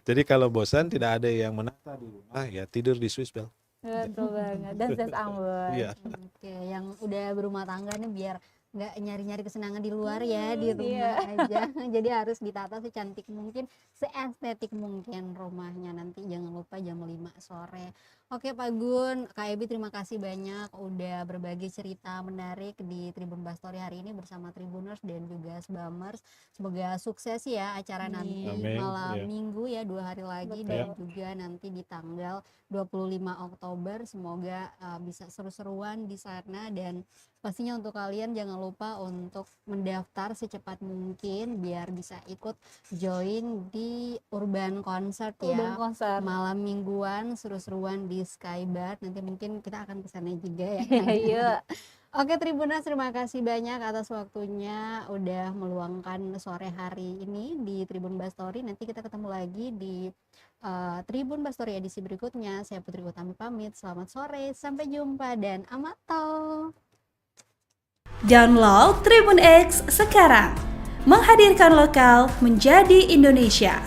S2: Jadi kalau bosan tidak ada yang menata di rumah, ya tidur di Swiss Bell.
S3: Betul banget. Dan Zest Ambon.
S2: Iya.
S1: Oke, yang udah berumah tangga nih biar nggak nyari-nyari kesenangan di luar ya, di rumah aja. Jadi harus ditata secantik mungkin, seestetik mungkin rumahnya. Nanti jangan lupa jam 5 sore. Oke Pak Gun, Kak Ebi, terima kasih banyak udah berbagi cerita menarik di Tribun Bastory hari ini bersama Tribuners dan juga Sbamers. Semoga sukses ya acara nanti
S2: Amin.
S1: malam
S2: Ya.
S1: minggu ya, 2 hari lagi.
S3: Betul.
S1: Dan juga nanti di tanggal 25 Oktober. Semoga bisa seru-seruan di sana, dan pastinya untuk kalian jangan lupa untuk mendaftar secepat mungkin biar bisa ikut join di Urban Concert ya.
S3: Urban Concert.
S1: Malam mingguan seru-seruan di Sky Bar. Nanti mungkin kita akan kesana juga ya.
S3: Iya.
S1: Oke Tribuners, terima kasih banyak atas waktunya udah meluangkan sore hari ini di Tribun Bastory. Nanti kita ketemu lagi di Tribun Bastory edisi berikutnya. Saya Putri Utami pamit. Selamat sore, sampai jumpa dan amato.
S4: Download Tribun X sekarang, menghadirkan lokal menjadi Indonesia.